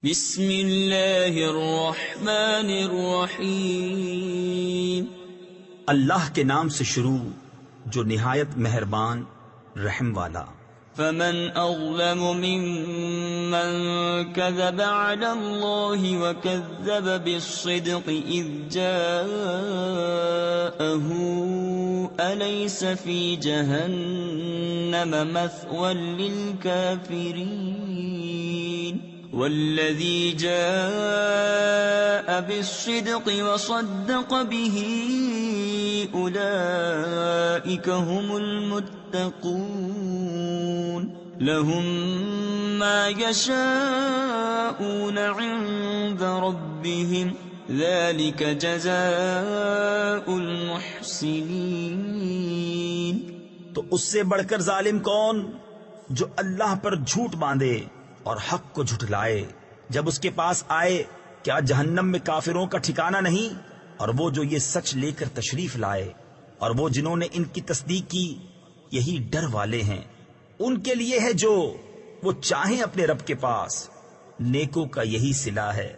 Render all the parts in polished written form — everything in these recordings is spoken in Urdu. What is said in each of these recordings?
بسم اللہ الرحمن الرحیم۔ اللہ کے نام سے شروع جو نہایت مہربان رحم والا۔ فمن اظلم ممن كذب على الله وكذب بالصدق اذ جاءه أليس في جهنم مثوى للكافرين والذي جاء بالصدق وصدق به أولئك هم المتقون لهم ما يشاءون عند ربهم ذلك جزاء المحسنين۔ تو اس سے بڑھ کر ظالم کون جو اللہ پر جھوٹ باندھے اور حق کو جھٹلائے جب اس کے پاس آئے؟ کیا جہنم میں کافروں کا ٹھکانہ نہیں؟ اور وہ جو یہ سچ لے کر تشریف لائے اور وہ جنہوں نے ان کی تصدیق کی یہی ڈر والے ہیں۔ ان کے لیے ہے جو وہ چاہیں اپنے رب کے پاس، نیکوں کا یہی صلہ ہے۔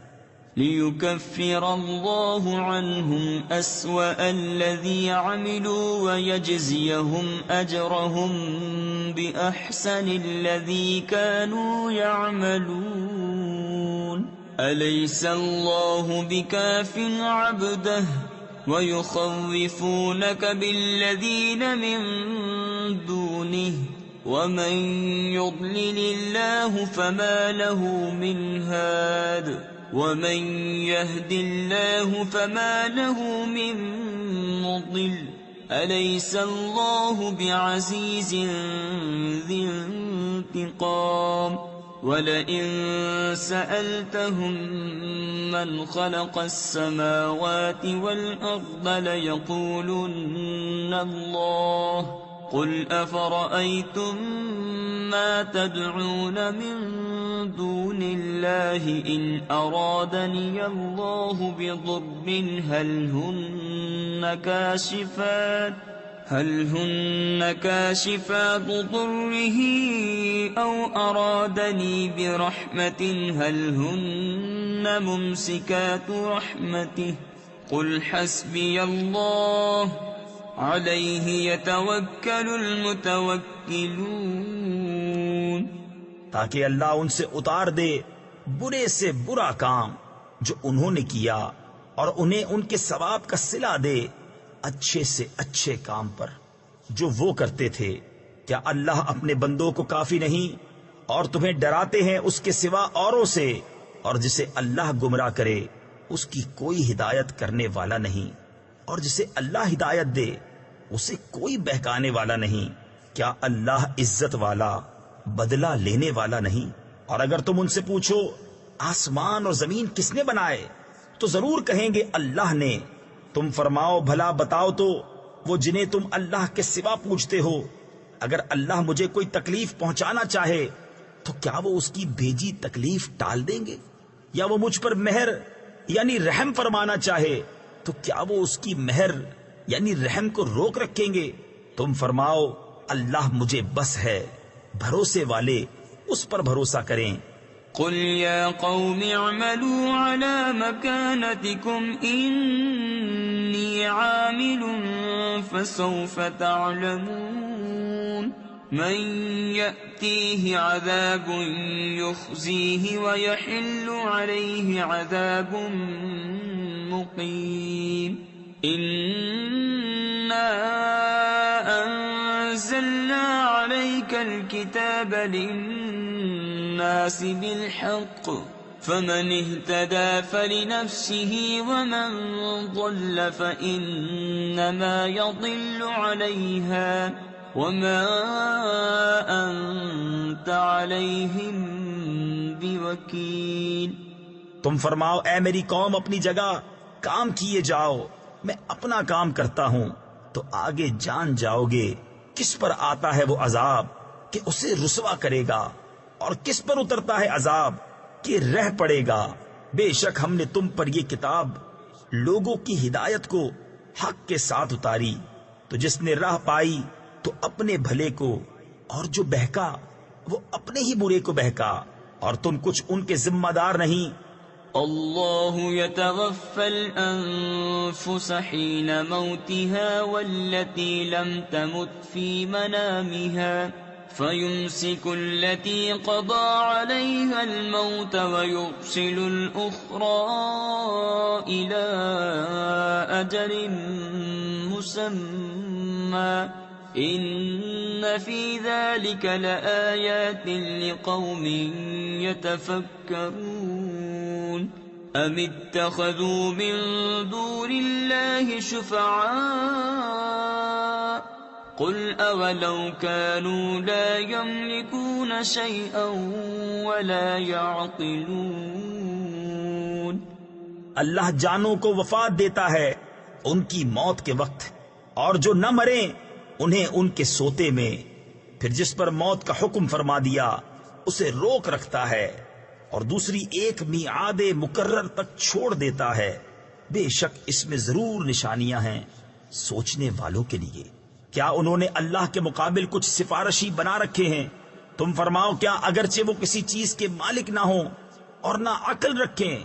لِيُكَفِّرَ اللَّهُ عَنْهُمْ أَسْوَأَ الَّذِي عَمِلُوا وَيَجْزِيَهُمْ أَجْرَهُمْ بِأَحْسَنِ الَّذِي كَانُوا يَعْمَلُونَ أَلَيْسَ اللَّهُ بِكَافٍ عَبْدَهُ وَيُخَوِّفُونَكَ بِالَّذِينَ مِن دُونِهِ وَمَن يُضْلِلِ اللَّهُ فَمَا لَهُ مِنْ هَادٍ وَمَن يَهْدِ اللَّهُ فَمَا لَهُ مِن مُّضِلٍّ أَلَيْسَ اللَّهُ بِعَزِيزٍ ذِي انتِقَامٍ وَلَئِن سَأَلْتَهُم مَّنْ خَلَقَ السَّمَاوَاتِ وَالْأَرْضَ لَيَقُولُنَّ اللَّهُ قُلْ أَفَرَأَيْتُم مَّا تَدْعُونَ مِن دُونِ اللَّهِ إِنْ أَرَادَنِيَ اللَّهُ بِضُرٍّ هل هن كاشفات ضره أو أرادني برحمة هل هن ممسكات رحمته قل حسبي الله عليه يتوكل المتوكلون۔ تاکہ اللہ ان سے اتار دے برے سے برا کام جو انہوں نے کیا اور انہیں ان کے ثواب کا صلہ دے اچھے سے اچھے کام پر جو وہ کرتے تھے۔ کیا اللہ اپنے بندوں کو کافی نہیں اور تمہیں ڈراتے ہیں اس کے سوا اوروں سے؟ اور جسے اللہ گمراہ کرے اس کی کوئی ہدایت کرنے والا نہیں، اور جسے اللہ ہدایت دے اسے کوئی بہکانے والا نہیں۔ کیا اللہ عزت والا بدلہ لینے والا نہیں؟ اور اگر تم ان سے پوچھو آسمان اور زمین کس نے بنائے تو ضرور کہیں گے اللہ نے۔ تم فرماؤ بھلا بتاؤ تو وہ جنہیں تم اللہ کے سوا پوچھتے ہو، اگر اللہ مجھے کوئی تکلیف پہنچانا چاہے تو کیا وہ اس کی بھیجی تکلیف ٹال دیں گے؟ یا وہ مجھ پر مہر یعنی رحم فرمانا چاہے تو کیا وہ اس کی مہر یعنی رحم کو روک رکھیں گے؟ تم فرماؤ اللہ مجھے بس ہے، بھروسے والے اس پر بھروسہ کریں۔ قل يا قوم اعملوا على مكانتكم إني عامل فسوف تعلمون من يأتيه عذاب يخزيه ويحل عليه عذاب مقيم إنا أنزلنا عليك الكتاب للناس بالحق فمن اهتدى فلنفسه ومن ضل فإنما يضل عليها وما أنت عليهم بوكيل۔ تم فرماؤ اے میری قوم اپنی جگہ کام کیے جاؤ، میں اپنا کام کرتا ہوں، تو آگے جان جاؤ گے کس پر آتا ہے وہ عذاب کہ اسے رسوا کرے گا، اور کس پر اترتا ہے عذاب کہ رہ پڑے گا۔ بے شک ہم نے تم پر یہ کتاب لوگوں کی ہدایت کو حق کے ساتھ اتاری، تو جس نے راہ پائی تو اپنے بھلے کو، اور جو بہکا وہ اپنے ہی برے کو بہکا۔ اور تم کچھ ان کے ذمہ دار نہیں۔ اللہ يتوفى الأنفس حين موتها والتي لم تمت في منامها فيمسك التي قضى عليها الموت ويرسل الأخرى إلى أجل مسمى إن في ذلك لآيات لقوم يتفكرون أم اتخذوا من دون الله شفعاء قل أولو كانوا لا يملكون شيئا ولا يعقلون۔ اللہ جانوں کو وفات دیتا ہے ان کی موت کے وقت، اور جو نہ مریں انہیں ان کے سوتے میں، پھر جس پر موت کا حکم فرما دیا اسے روک رکھتا ہے، اور دوسری ایک میعاد مقرر تک چھوڑ دیتا ہے۔ بے شک اس میں ضرور نشانیاں ہیں سوچنے والوں کے لیے۔ کیا انہوں نے اللہ کے مقابل کچھ سفارشی بنا رکھے ہیں؟ تم فرماؤ کیا اگرچہ وہ کسی چیز کے مالک نہ ہوں اور نہ عقل رکھیں؟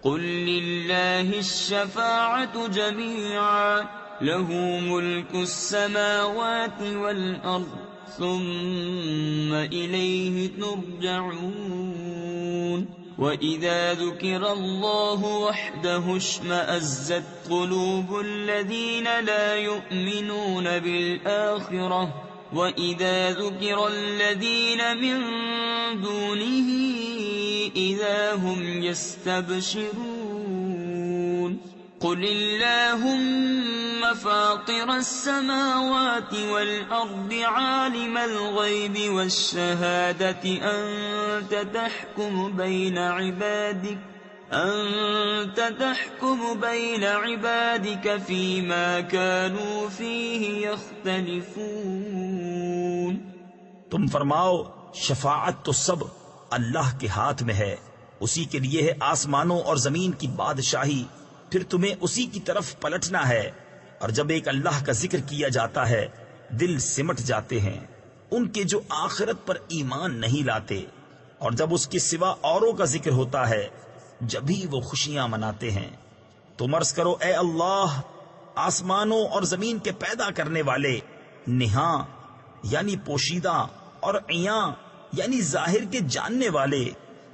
قل للہ الشفاعة جميعا له ملك السماوات والأرض ثم إليه ترجعون۔ وَإِذَا ذُكِرَ اللَّهُ وَحْدَهُ اشْمَأَزَّتْ قُلُوبُ الَّذِينَ لَا يُؤْمِنُونَ بِالْآخِرَةِ وَإِذَا ذُكِرَ الَّذِينَ مِن دُونِهِ إِذَا هُمْ يَسْتَبْشِرُونَ۔ قُلِ اللَّهُمَّ فَاطِرَ السَّمَاوَاتِ وَالْأَرْضِ عَالِمَ الْغَيْبِ وَالشَّهَادَةِ أَنْتَ تَحْكُمُ بَيْنَ عِبَادِكَ فِيمَا كَانُوا فِيهِ يَخْتَلِفُونَ۔ تم فرماؤ شفاعت تو سب اللہ کے ہاتھ میں ہے، اسی کے لیے ہے آسمانوں اور زمین کی بادشاہی، پھر تمہیں اسی کی طرف پلٹنا ہے۔ اور جب ایک اللہ کا ذکر کیا جاتا ہے دل سمٹ جاتے ہیں ان کے جو آخرت پر ایمان نہیں لاتے، اور جب اس کے سوا اوروں کا ذکر ہوتا ہے جبھی وہ خوشیاں مناتے ہیں۔ تم عرض کرو اے اللہ، آسمانوں اور زمین کے پیدا کرنے والے، نہاں یعنی پوشیدہ اور عیاں یعنی ظاہر کے جاننے والے،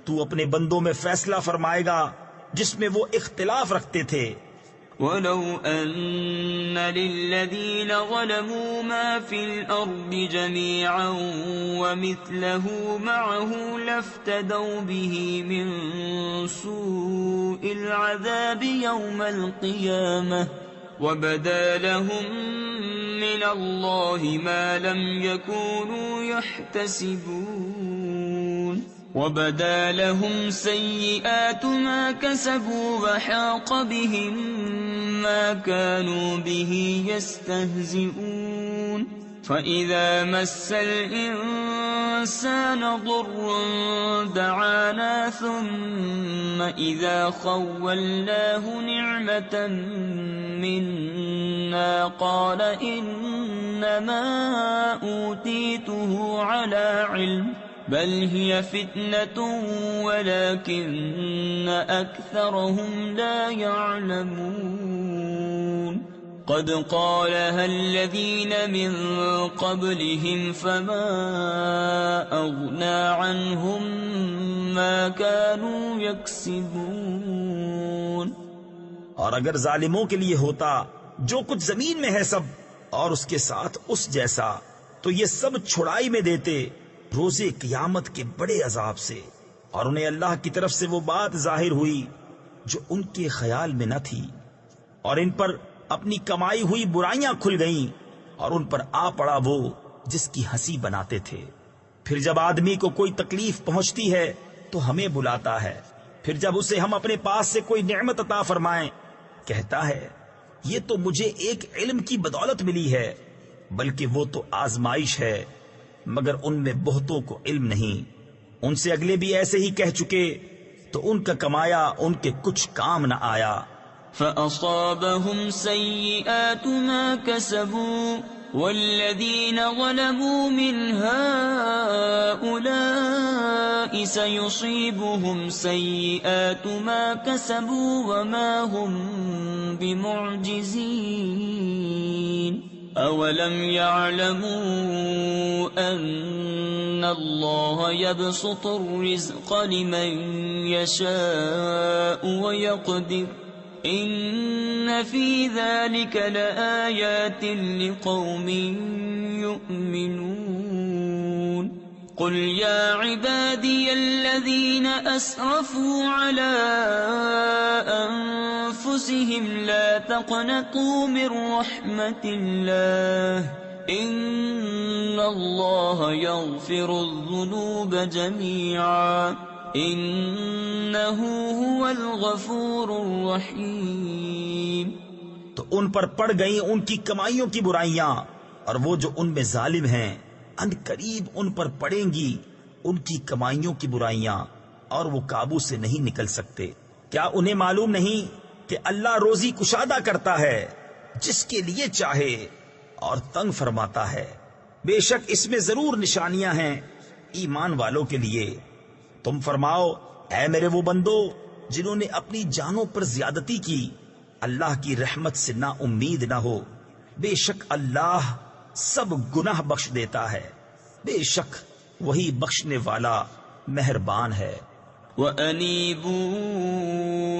تو اپنے بندوں میں فیصلہ فرمائے گا جس میں وہ اختلاف رکھتے تھے۔ وَلَوْ أَنَّ لِلَّذِينَ ظَلَمُوا مَا فِي الْأَرْضِ جَمِيعًا وَمِثْلَهُ مَعَهُ لَافْتَدَوْا بِهِ مِنْ سُوءِ الْعَذَابِ يَوْمَ الْقِيَامَةِ وَبَدَا لَهُم مِّنَ اللَّهِ مَا لَمْ يَكُونُوا يَحْتَسِبُونَ۔ وَبَدَا لَهُمْ سَيِّئَاتُ مَا كَسَبُوا وَحَاقَ بِهِم مَّا كَانُوا بِهِ يَسْتَهْزِئُونَ۔ فَإِذَا مَسَّ الْإِنسَانَ ضُرٌّ دَعَانَا ثُمَّ إِذَا خَوَّلْنَاهُ نِعْمَةً مِّنَّا قَالَ إِنَّمَا أُوتِيتُهُ عَلَى عِلْمٍ بل هي فتنة ولكن أكثرهم لا يعلمون۔ قد قالها الذين من قبلهم فما أغنى عنهم ما كانوا يكسبون۔ اور اگر ظالموں کے لیے ہوتا جو کچھ زمین میں ہے سب اور اس کے ساتھ اس جیسا، تو یہ سب چھڑائی میں دیتے روزے قیامت کے بڑے عذاب سے، اور انہیں اللہ کی طرف سے وہ بات ظاہر ہوئی جو ان کے خیال میں نہ تھی، اور ان پر اپنی کمائی ہوئی برائیاں کھل گئیں، اور ان پر آ پڑا وہ جس کی ہنسی بناتے تھے۔ پھر جب آدمی کو کوئی تکلیف پہنچتی ہے تو ہمیں بلاتا ہے، پھر جب اسے ہم اپنے پاس سے کوئی نعمت عطا فرمائیں کہتا ہے یہ تو مجھے ایک علم کی بدولت ملی ہے، بلکہ وہ تو آزمائش ہے، مگر ان میں بہتوں کو علم نہیں۔ ان سے اگلے بھی ایسے ہی کہہ چکے تو ان کا کمایا ان کے کچھ کام نہ آیا۔ فَأَصَابَهُمْ سَيِّئَاتُ مَا كَسَبُوا والذين ظلموا من هؤلاء سيصيبهم سيئات ما كسبوا وما هم بمعجزين أولم يعلموا أن الله يبسط الرزق لمن يشاء ويقدر إن في ذلك لآيات لقوم يؤمنون قل يا عبادي الذين أسرفوا على أنفسهم لا تقنطوا من رحمة الله إن الله يغفر الذنوب جميعا إنه هو الغفور الرحيم. تو ان پر پڑ گئیں ان کی کمائیوں کی برائیاں، اور وہ جو ان میں ظالم ہیں ان قریب ان پر پڑیں گی ان کی کمائیوں کی برائیاں، اور وہ قابو سے نہیں نکل سکتے. کیا انہیں معلوم نہیں کہ اللہ روزی کشادہ کرتا ہے جس کے لیے چاہے اور تنگ فرماتا ہے؟ بے شک اس میں ضرور نشانیاں ہیں ایمان والوں کے لیے. تم فرماؤ اے میرے وہ بندو جنہوں نے اپنی جانوں پر زیادتی کی، اللہ کی رحمت سے نا امید نہ ہو. بے شک اللہ سب گناہ بخش دیتا ہے، بے شک وہی بخشنے والا مہربان ہے. وَأَنِيبُوا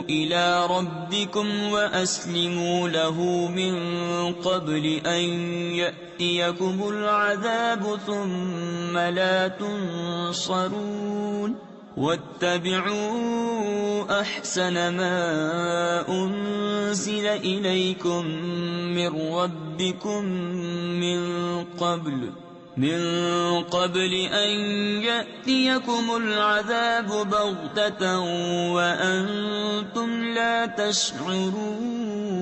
إِلَىٰ رَبِّكُمْ وَأَسْلِمُوا لَهُ مِن قَبْلِ أَن يَأْتِيَكُمُ الْعَذَابُ ثُمَّ لَا تُنصَرُونَ وَاتَّبِعُوا أَحْسَنَ مَا أُنزِلَ إِلَيْكُم مِّن رَّبِّكُم من قبل أن يأتيكم العذاب بغتة وأنتم لا تشعرون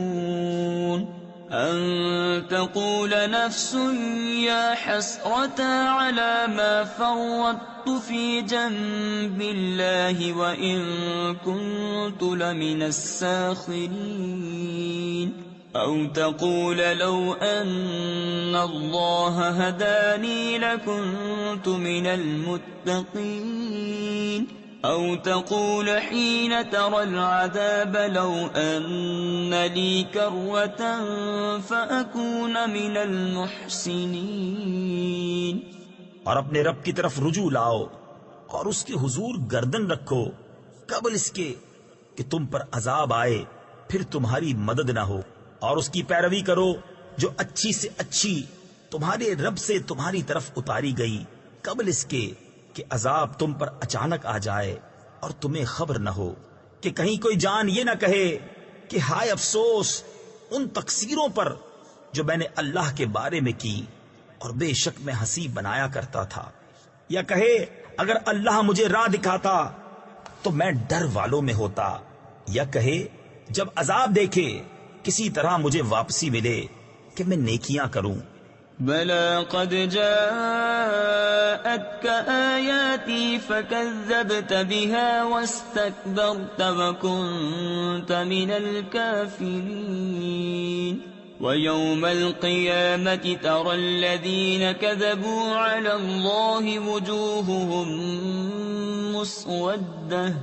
أن تقول نفس يا حسرة على ما فرطت في جنب الله وإن كنت لمن الساخرين أو تقول لو أن الله هداني لكنت من المتقين أو تقول حين ترى العذاب لو أن لي كرة فأكون من المحسنين. اور اپنے رب کی طرف رجوع لاؤ اور اس کے حضور گردن رکھو قبل اس کے کہ تم پر عذاب آئے پھر تمہاری مدد نہ ہو، اور اس کی پیروی کرو جو اچھی سے اچھی تمہارے رب سے تمہاری طرف اتاری گئی قبل اس کے کہ عذاب تم پر اچانک آ جائے اور تمہیں خبر نہ ہو کہ کہیں کوئی جان یہ نہ کہے کہ ہائے افسوس ان تقصیروں پر جو میں نے اللہ کے بارے میں کی اور بے شک میں ہنسی بنایا کرتا تھا، یا کہے اگر اللہ مجھے راہ دکھاتا تو میں ڈر والوں میں ہوتا، یا کہے جب عذاب دیکھے کسی طرح مجھے واپسی ملے کہ میں نیکیاں کروں. بلى قد جاءتك آياتي فكذبت بها واستكبرت وكنت من الكافرين. ويوم القيامة ترى الذين كذبوا على الله وجوههم مسودة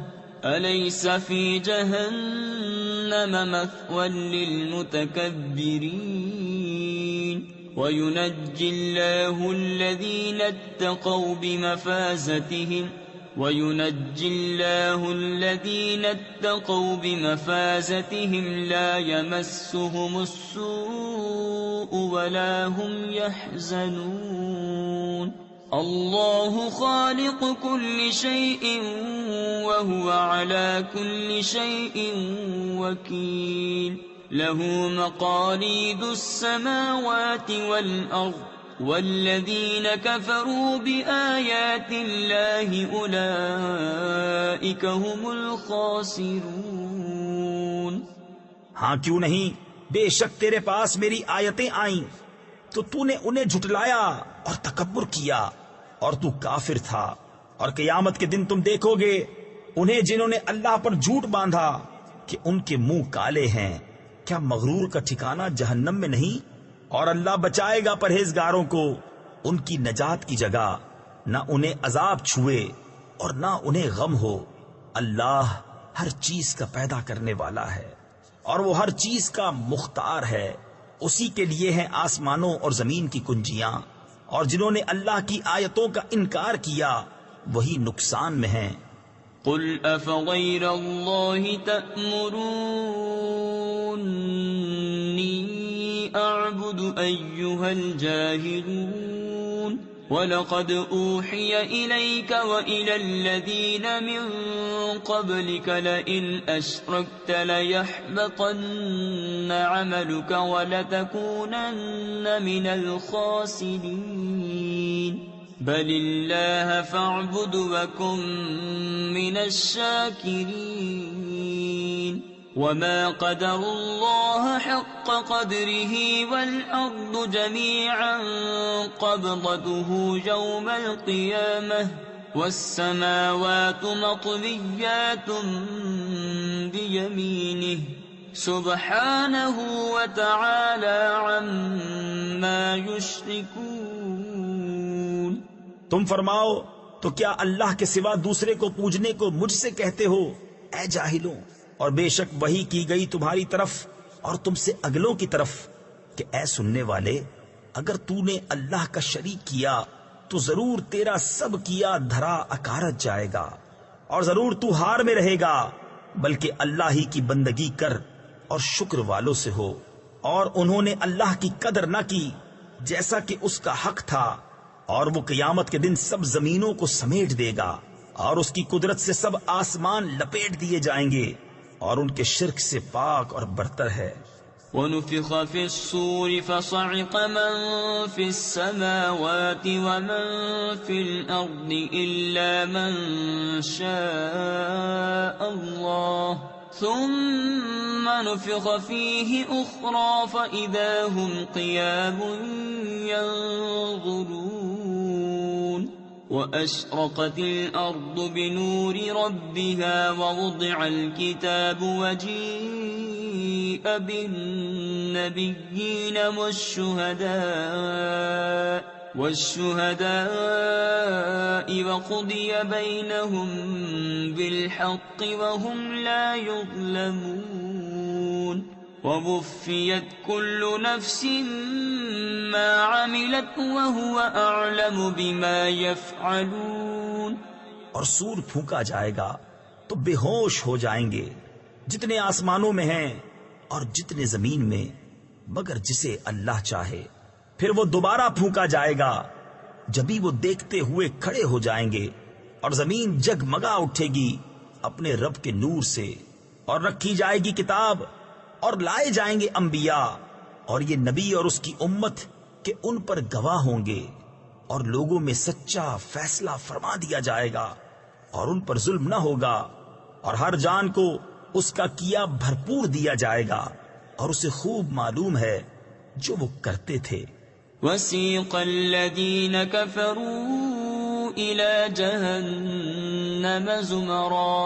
أليس في جهنم مثوى للمتكبرين. وينجي الله الذين اتقوا بمفازتهم لا يمسهم السوء ولا هم يحزنون. الله خالق كل شيء وهو على كل شيء وكيل. له مقاليد السماوات والأرض والذين كفروا بآيات الله أولئك هم الخاسرون. ہاں کیوں نہیں، بے شک تیرے پاس میری آیتیں آئیں تو تو نے انہیں جھٹلایا اور تکبر کیا اور تو کافر تھا. اور قیامت کے دن تم دیکھو گے انہیں جنہوں نے اللہ پر جھوٹ باندھا کہ ان کے منہ کالے ہیں. کیا مغرور کا ٹھکانہ جہنم میں نہیں؟ اور اللہ بچائے گا پرہیزگاروں کو ان کی نجات کی جگہ، نہ انہیں عذاب چھوئے اور نہ انہیں غم ہو۔ اللہ ہر چیز کا پیدا کرنے والا ہے اور وہ ہر چیز کا مختار ہے۔ اسی کے لیے ہیں آسمانوں اور زمین کی کنجیاں، اور جنہوں نے اللہ کی آیتوں کا انکار کیا وہی نقصان میں ہیں۔ قل افغیر اللہ تأمرونی اعبد ایہا الجاہلون وَلَقَدْ أُوحِيَ إِلَيْكَ وَإِلَى الَّذِينَ مِن قَبْلِكَ لَئِنْ أَشْرَكْتَ لَيَحْبَطَنَّ عَمَلُكَ وَلَتَكُونَنَّ مِنَ الْخَاسِرِينَ بَلِ اللَّهَ فَاعْبُدْ وَكُن مِّنَ الشَّاكِرِينَ وَمَا قَدَرُوا اللَّهَ حَقَّ قَدْرِهِ وَالْأَرْضُ جَمِيعًا قَبْضَتُهُ يَوْمَ الْقِيَامَةِ وَالسَّمَاوَاتُ مَطْوِيَّاتٌ بِيَمِينِهِ سُبْحَانَهُ وَتَعَالَى عَمَّا يُشْرِكُونَ۔ تم فرماؤ تو کیا اللہ کے سوا دوسرے کو پوجنے کو مجھ سے کہتے ہو، اے جاہلوں؟ اور بے شک وحی کی گئی تمہاری طرف اور تم سے اگلوں کی طرف کہ اے سننے والے، اگر تو نے اللہ کا شریک کیا تو ضرور تیرا سب کیا دھرا اکارت جائے گا، اور ضرور تو ہار میں رہے گا، بلکہ اللہ ہی کی بندگی کر اور شکر والوں سے ہو۔ اور انہوں نے اللہ کی قدر نہ کی جیسا کہ اس کا حق تھا، اور وہ قیامت کے دن سب زمینوں کو سمیٹ دے گا، اور اس کی قدرت سے سب آسمان لپیٹ دیے جائیں گے، اور ان کے شرک سے پاک اور برتر ہے۔ وَنُفِخَ فِي الصُّورِ فَصَعِقَ مَن فِي السَّمَاوَاتِ وَمَن فِي الْأَرْضِ إِلَّا مَن شَاءَ اللَّهُ ثُمَّ نُفِخَ فِيهِ أُخْرَى فَإِذَا هُمْ قِيَامٌ يَنظُرُونَ وَأَشْرَقَتِ الْأَرْضُ بِنُورِ رَبِّهَا وَوُضِعَ الْكِتَابُ وَجِيءَ بِالنَّبِيِّينَ وَالشُّهَدَاءِ وَقُضِيَ بَيْنَهُم بِالْحَقِّ وَهُمْ لَا يُظْلَمُونَ وَوُفِّيَتْ كُلُّ نَفْسٍ مَّا عَمِلَتْ وَهُوَ أَعْلَمُ بِمَا يَفْعَلُونَ۔ اور سور پھونکا جائے گا تو بے ہوش ہو جائیں گے جتنے آسمانوں میں ہیں اور جتنے زمین میں، مگر جسے اللہ چاہے۔ پھر وہ دوبارہ پھونکا جائے گا، جبھی وہ دیکھتے ہوئے کھڑے ہو جائیں گے، اور زمین جگمگا اٹھے گی اپنے رب کے نور سے، اور رکھی جائے گی کتاب، اور لائے جائیں گے انبیاء، اور یہ نبی اور اس کی امت کہ ان پر گواہ ہوں گے، اور لوگوں میں سچا فیصلہ فرما دیا جائے گا، اور ان پر ظلم نہ ہوگا، اور ہر جان کو اس کا کیا بھرپور دیا جائے گا، اور اسے خوب معلوم ہے جو وہ کرتے تھے۔ وَسِيقَ الَّذِينَ كَفَرُوا إِلَى جَهَنَّمَ زُمَرًا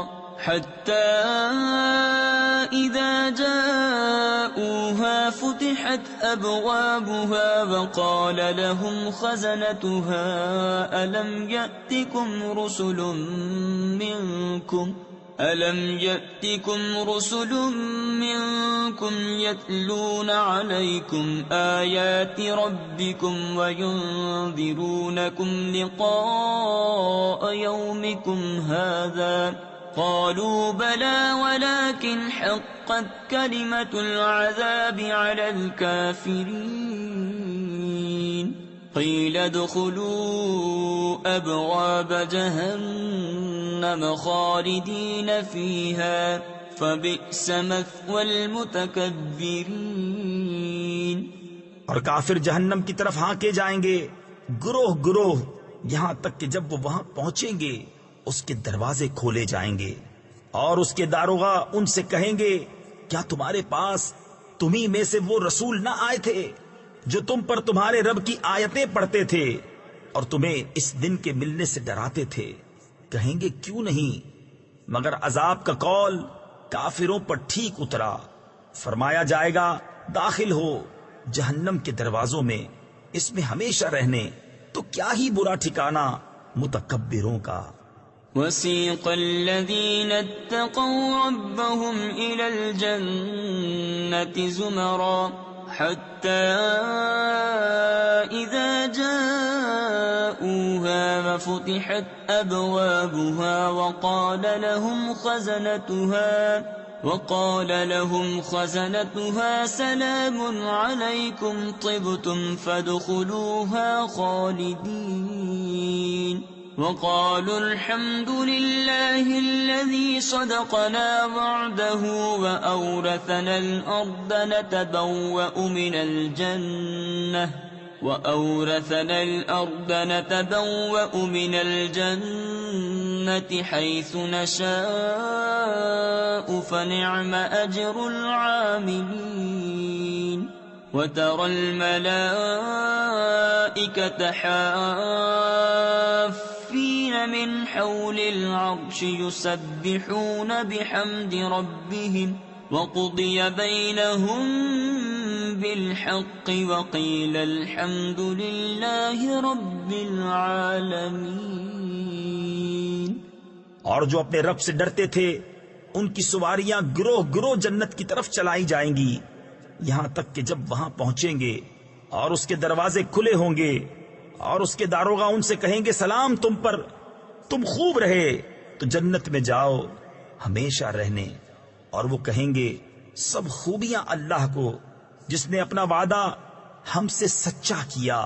حَتَّى إِذَا جَاءُوهَا فُتِحَتْ أَبْوَابُهَا وَقَالَ لَهُمْ خَزَنَتُهَا أَلَمْ يَأْتِكُمْ رُسُلٌ مِّنكُمْ يَتْلُونَ عَلَيْكُمْ آيَاتِ رَبِّكُمْ وَيُنذِرُونَكُمْ لِقَاءَ يَوْمِكُمْ هَٰذَا قَالُوا بَلَىٰ وَلَٰكِنْ حَقَّتْ كَلِمَةُ الْعَذَابِ عَلَى الْكَافِرِينَ قِيلَ ادْخُلُوا أَبْوَابَ جَهَنَّمَ خَالِدِينَ فِيهَا فَبِئْسَ مَثْوَى الْمُتَكَبِّرِينَ۔ اور کافر جہنم کی طرف ہانکے جائیں گے گروہ گروہ، یہاں تک کہ جب وہ وہاں پہنچیں گے اس کے دروازے کھولے جائیں گے، اور اس کے داروغہ ان سے کہیں گے کیا تمہارے پاس تمہیں میں سے وہ رسول نہ آئے تھے جو تم پر تمہارے رب کی آیتیں پڑھتے تھے اور تمہیں اس دن کے ملنے سے ڈراتے تھے؟ کہیں گے کیوں نہیں، مگر عذاب کا قول کافروں پر ٹھیک اترا۔ فرمایا جائے گا داخل ہو، جہنم کے دروازوں میں اس میں ہمیشہ رہنے، تو کیا ہی برا ٹھکانہ متکبروں کا۔ وسيق الذين اتقوا ربهم إلى الجنة زمرا حتى إذا جاءوها وفتحت أبوابها وقال لهم خزنتها سلام عليكم طبتم فادخلوها خالدين وقالوا الحمد لله الذي صدقنا وعده وأورثنا الأرض نتبوأ من الجنة حيث نشاء فنعم أجر العاملين وترى الملائكة حافين من حول العرش يسبحون بحمد ربهم وقضي بينهم بالحق وقيل الحمد لله رب العالمين۔ اور جو اپنے رب سے ڈرتے تھے ان کی سواریاں گروہ گروہ جنت کی طرف چلائی جائیں گی، یہاں تک کہ جب وہاں پہنچیں گے اور اس کے دروازے کھلے ہوں گے اور اس کے داروغہ ان سے کہیں گے سلام تم پر، تم خوب رہے تو جنت میں جاؤ ہمیشہ رہنے، اور وہ کہیں گے سب خوبیاں اللہ کو جس نے اپنا وعدہ ہم سے سچا کیا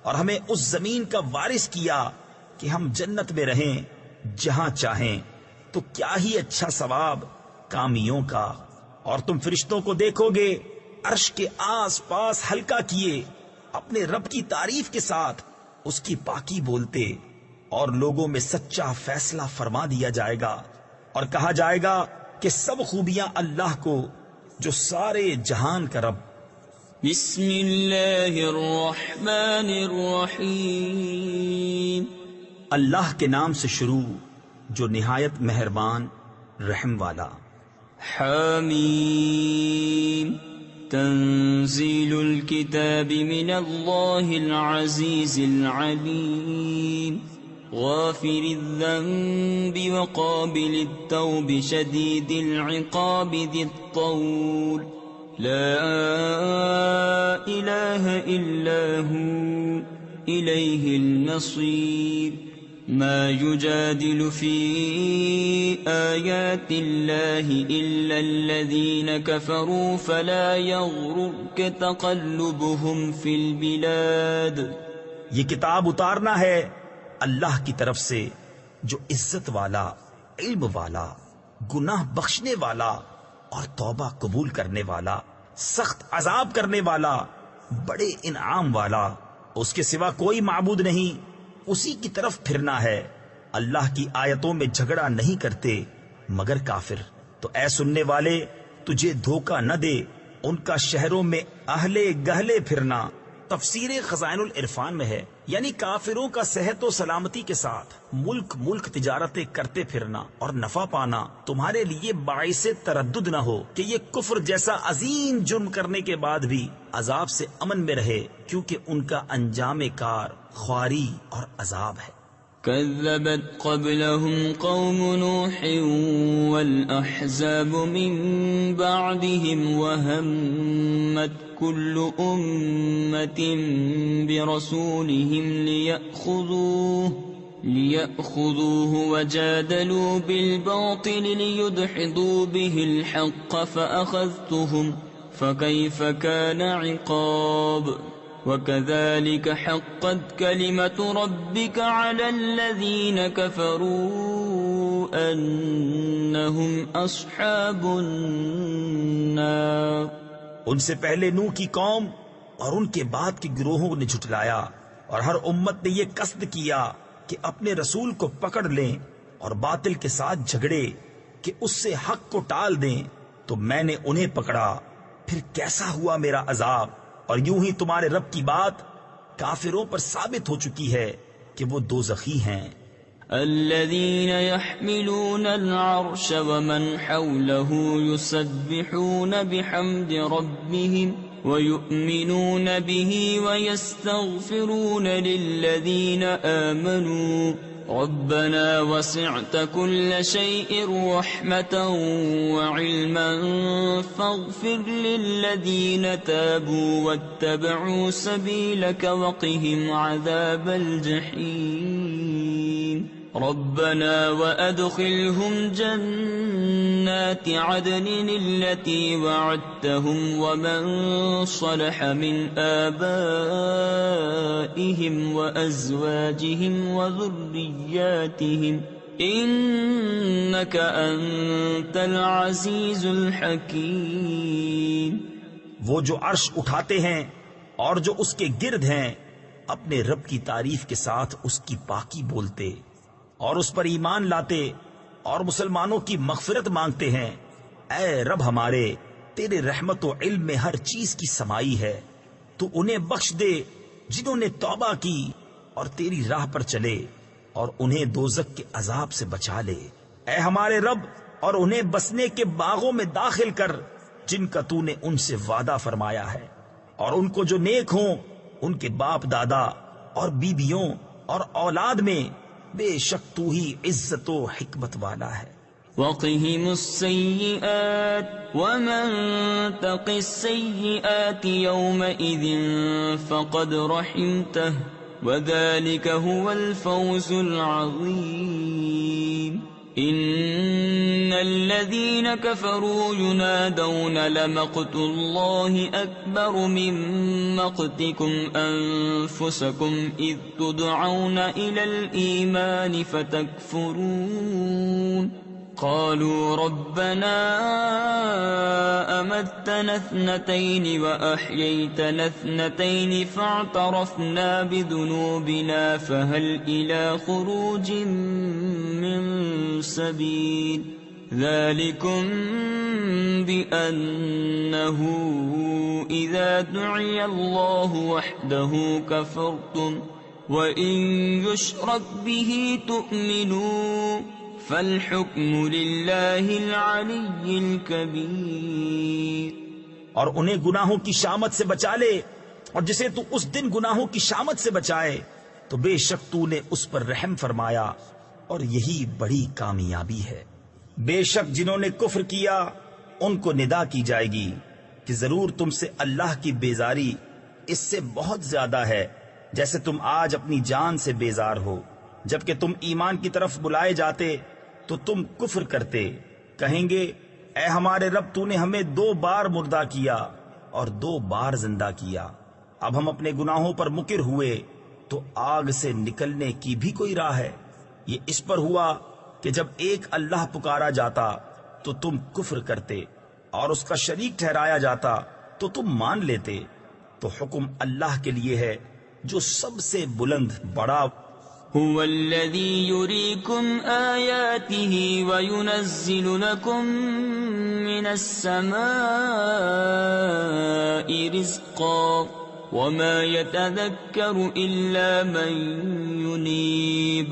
اور ہمیں اس زمین کا وارث کیا کہ ہم جنت میں رہیں جہاں چاہیں، تو کیا ہی اچھا ثواب کامیوں کا۔ اور تم فرشتوں کو دیکھو گے عرش کے آس پاس ہلکا کیے اپنے رب کی تعریف کے ساتھ اس کی پاکی بولتے، اور لوگوں میں سچا فیصلہ فرما دیا جائے گا اور کہا جائے گا کہ سب خوبیاں اللہ کو جو سارے جہان کا رب۔ بسم اللہ الرحمن الرحیم، اللہ کے نام سے شروع جو نہایت مہربان رحم والا۔ حامیم، تنزیل الکتاب من اللہ العزیز العلیم، غافر الذنب وقابل التوب شدید العقاب ذی الطول، لا الہ الا ہو الیہ المصیر، ما يجادل في آيات الله إلا الذين كفروا فلا يغررك تقلبهم في البلاد۔ یہ کتاب اتارنا ہے اللہ کی طرف سے جو عزت والا، علم والا، گناہ بخشنے والا اور توبہ قبول کرنے والا، سخت عذاب کرنے والا، بڑے انعام والا، اس کے سوا کوئی معبود نہیں، اسی کی طرف پھرنا ہے۔ اللہ کی آیتوں میں جھگڑا نہیں کرتے مگر کافر۔ تو اے سننے والے تجھے دھوکہ نہ دے ان کا شہروں میں اہلے گہلے پھرنا۔ تفسیر خزائن العرفان میں ہے، یعنی کافروں کا صحت و سلامتی کے ساتھ ملک ملک تجارتیں کرتے پھرنا اور نفع پانا تمہارے لیے باعث تردد نہ ہو کہ یہ کفر جیسا عظیم جرم کرنے کے بعد بھی عذاب سے امن میں رہے، کیونکہ ان کا انجام کار خواری اور عذاب ہے۔ كذبت قبلهم قوم نوح والأحزاب من بعدهم وهمت كل أمة برسولهم ليأخذوه وجادلوا بالباطل ليدحضوا به الحق فأخذتهم فكيف كان عقاب وكذلك حقت كلمة ربك على الذين كفروا أنهم أصحاب النار۔ ان سے پہلے نوح کی قوم اور ان کے بعد کے گروہوں نے جھٹلایا، اور ہر امت نے یہ قصد کیا کہ اپنے رسول کو پکڑ لیں اور باطل کے ساتھ جھگڑے کہ اس سے حق کو ٹال دیں، تو میں نے انہیں پکڑا، پھر کیسا ہوا میرا عذاب۔ اور یوں ہی تمہارے رب کی بات کافروں پر ثابت ہو چکی ہے کہ وہ دوزخی ہیں۔ الذين يحملون العرش ومن حوله يسبحون بحمد ربهم ويؤمنون به ويستغفرون للذين آمنوا ربنا وسعت كل شيء رحمة وعلما فاغفر للذين تابوا واتبعوا سبيلك وقهم عذاب الجحيم ربنا وأدخلهم جنات عدن التي وعدتهم ومن صلح من آبائهم وأزواجهم وذرياتهم إنك أنت العزيز الحكيم. وہ جو عرش اٹھاتے ہیں اور جو اس کے گرد ہیں اپنے رب کی تعریف کے ساتھ اس کی پاکی بولتے اور اس پر ایمان لاتے اور مسلمانوں کی مغفرت مانگتے ہیں. اے رب ہمارے، تیرے رحمت و علم میں ہر چیز کی سمائی ہے. تو انہیں بخش دے جنہوں نے توبہ کی اور تیری راہ پر چلے، اور انہیں دوزخ کے عذاب سے بچا لے. اے ہمارے رب، اور انہیں بسنے کے باغوں میں داخل کر جن کا تو نے ان سے وعدہ فرمایا ہے، اور ان کو جو نیک ہوں ان کے باپ دادا اور بیویوں اور اولاد میں بے شک تو ہی عزت و حکمت والا ہے. وقهم السيئات ومن تق السيئات يومئذ فقد رحمته وذلك هو الفوز العظيم. إن الذين كفروا ينادون لمقت الله أكبر من مقتكم أنفسكم إذ تدعون إلى الإيمان فتكفرون قالوا ربنا أمتنا اثنتين وأحييتنا اثنتين فاعترفنا بذنوبنا فهل إلى خروج من سبيل ذلكم بأنه إذا دعي الله وحده كفرتم وإن يشرك به تؤمنوا فالحكم للہ العلی الکبیر. اور انہیں گناہوں کی شامت سے بچا لے، اور جسے تو اس دن گناہوں کی شامت سے بچائے تو بے شک تو نے اس پر رحم فرمایا، اور یہی بڑی کامیابی ہے. بے شک جنہوں نے کفر کیا ان کو ندا کی جائے گی کہ ضرور تم سے اللہ کی بیزاری اس سے بہت زیادہ ہے جیسے تم آج اپنی جان سے بیزار ہو. جبکہ تم ایمان کی طرف بلائے جاتے تو تم کفر کرتے. کہیں گے اے ہمارے رب، تو نے ہمیں 2 بار مردہ کیا اور 2 بار زندہ کیا. اب ہم اپنے گناہوں پر مقر ہوئے تو آگ سے نکلنے کی بھی کوئی راہ ہے؟ یہ اس پر ہوا کہ جب ایک اللہ پکارا جاتا تو تم کفر کرتے، اور اس کا شریک ٹھہرایا جاتا تو تم مان لیتے. تو حکم اللہ کے لیے ہے جو سب سے بلند بڑا. هو الذي يريكم آياته وينزل لكم من السماء رزقا وما يتذكر إلا من ينيب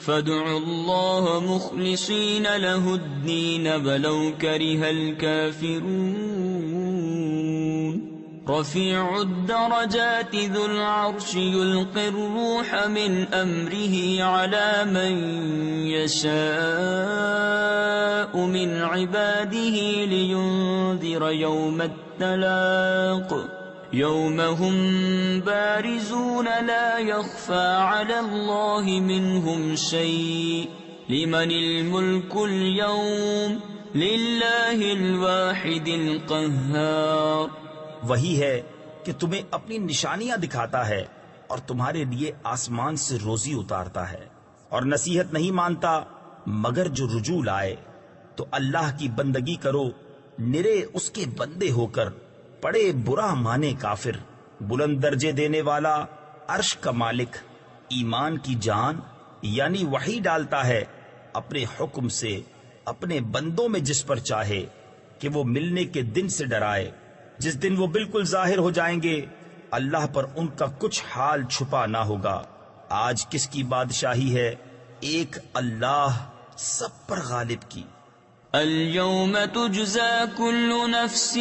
فادعوا الله مخلصين له الدين ولو كره الكافرون. رفيع الدرجات ذو العرش يلقي الروح من أمره على من يشاء من عباده لينذر يوم التلاق يوم هم بارزون لا يخفى على الله منهم شيء لمن الملك اليوم لله الواحد القهار. وہی ہے کہ تمہیں اپنی نشانیاں دکھاتا ہے اور تمہارے لیے آسمان سے روزی اتارتا ہے، اور نصیحت نہیں مانتا مگر جو رجوع لائے. تو اللہ کی بندگی کرو نرے اس کے بندے ہو کر، پڑے برا مانے کافر. بلند درجے دینے والا عرش کا مالک ایمان کی جان یعنی وحی ڈالتا ہے اپنے حکم سے اپنے بندوں میں جس پر چاہے کہ وہ ملنے کے دن سے ڈرائے جس دن وہ بالکل ظاہر ہو جائیں گے. اللہ پر ان کا کچھ حال چھپا نہ ہوگا. آج کس کی بادشاہی ہے؟ ایک اللہ سب پر غالب کی. اليوم تجزى كل نفس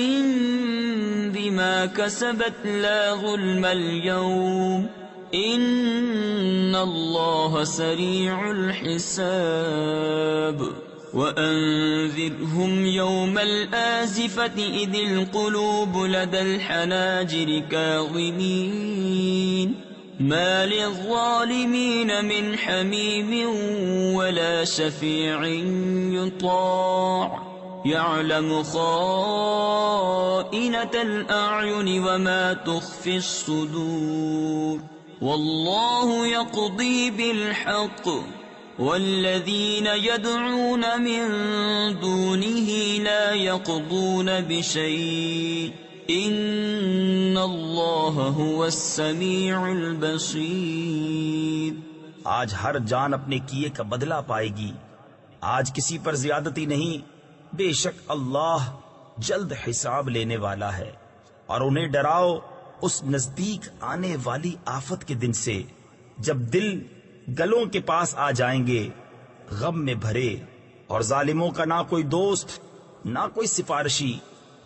بما كسبت لا ظلم اليوم إن الله سريع الحساب وأنذرهم يوم الآزفة إذ القلوب لدى الحناجر كاظمين ما للظالمين من حميم ولا شفيع يطاع يعلم خائنة الأعين وما تخفي الصدور والله يقضي بالحق والذين يدعون من دونه لا يقضون بشيء ان اللہ هو السمیع البصیر۔ آج ہر جان اپنے کیے کا بدلہ پائے گی، آج کسی پر زیادتی نہیں، بے شک اللہ جلد حساب لینے والا ہے۔ اور انہیں ڈراؤ اس نزدیک آنے والی آفت کے دن سے جب دل گلوں کے پاس آ جائیں گے غم میں بھرے، اور ظالموں کا نہ کوئی دوست نہ کوئی سفارشی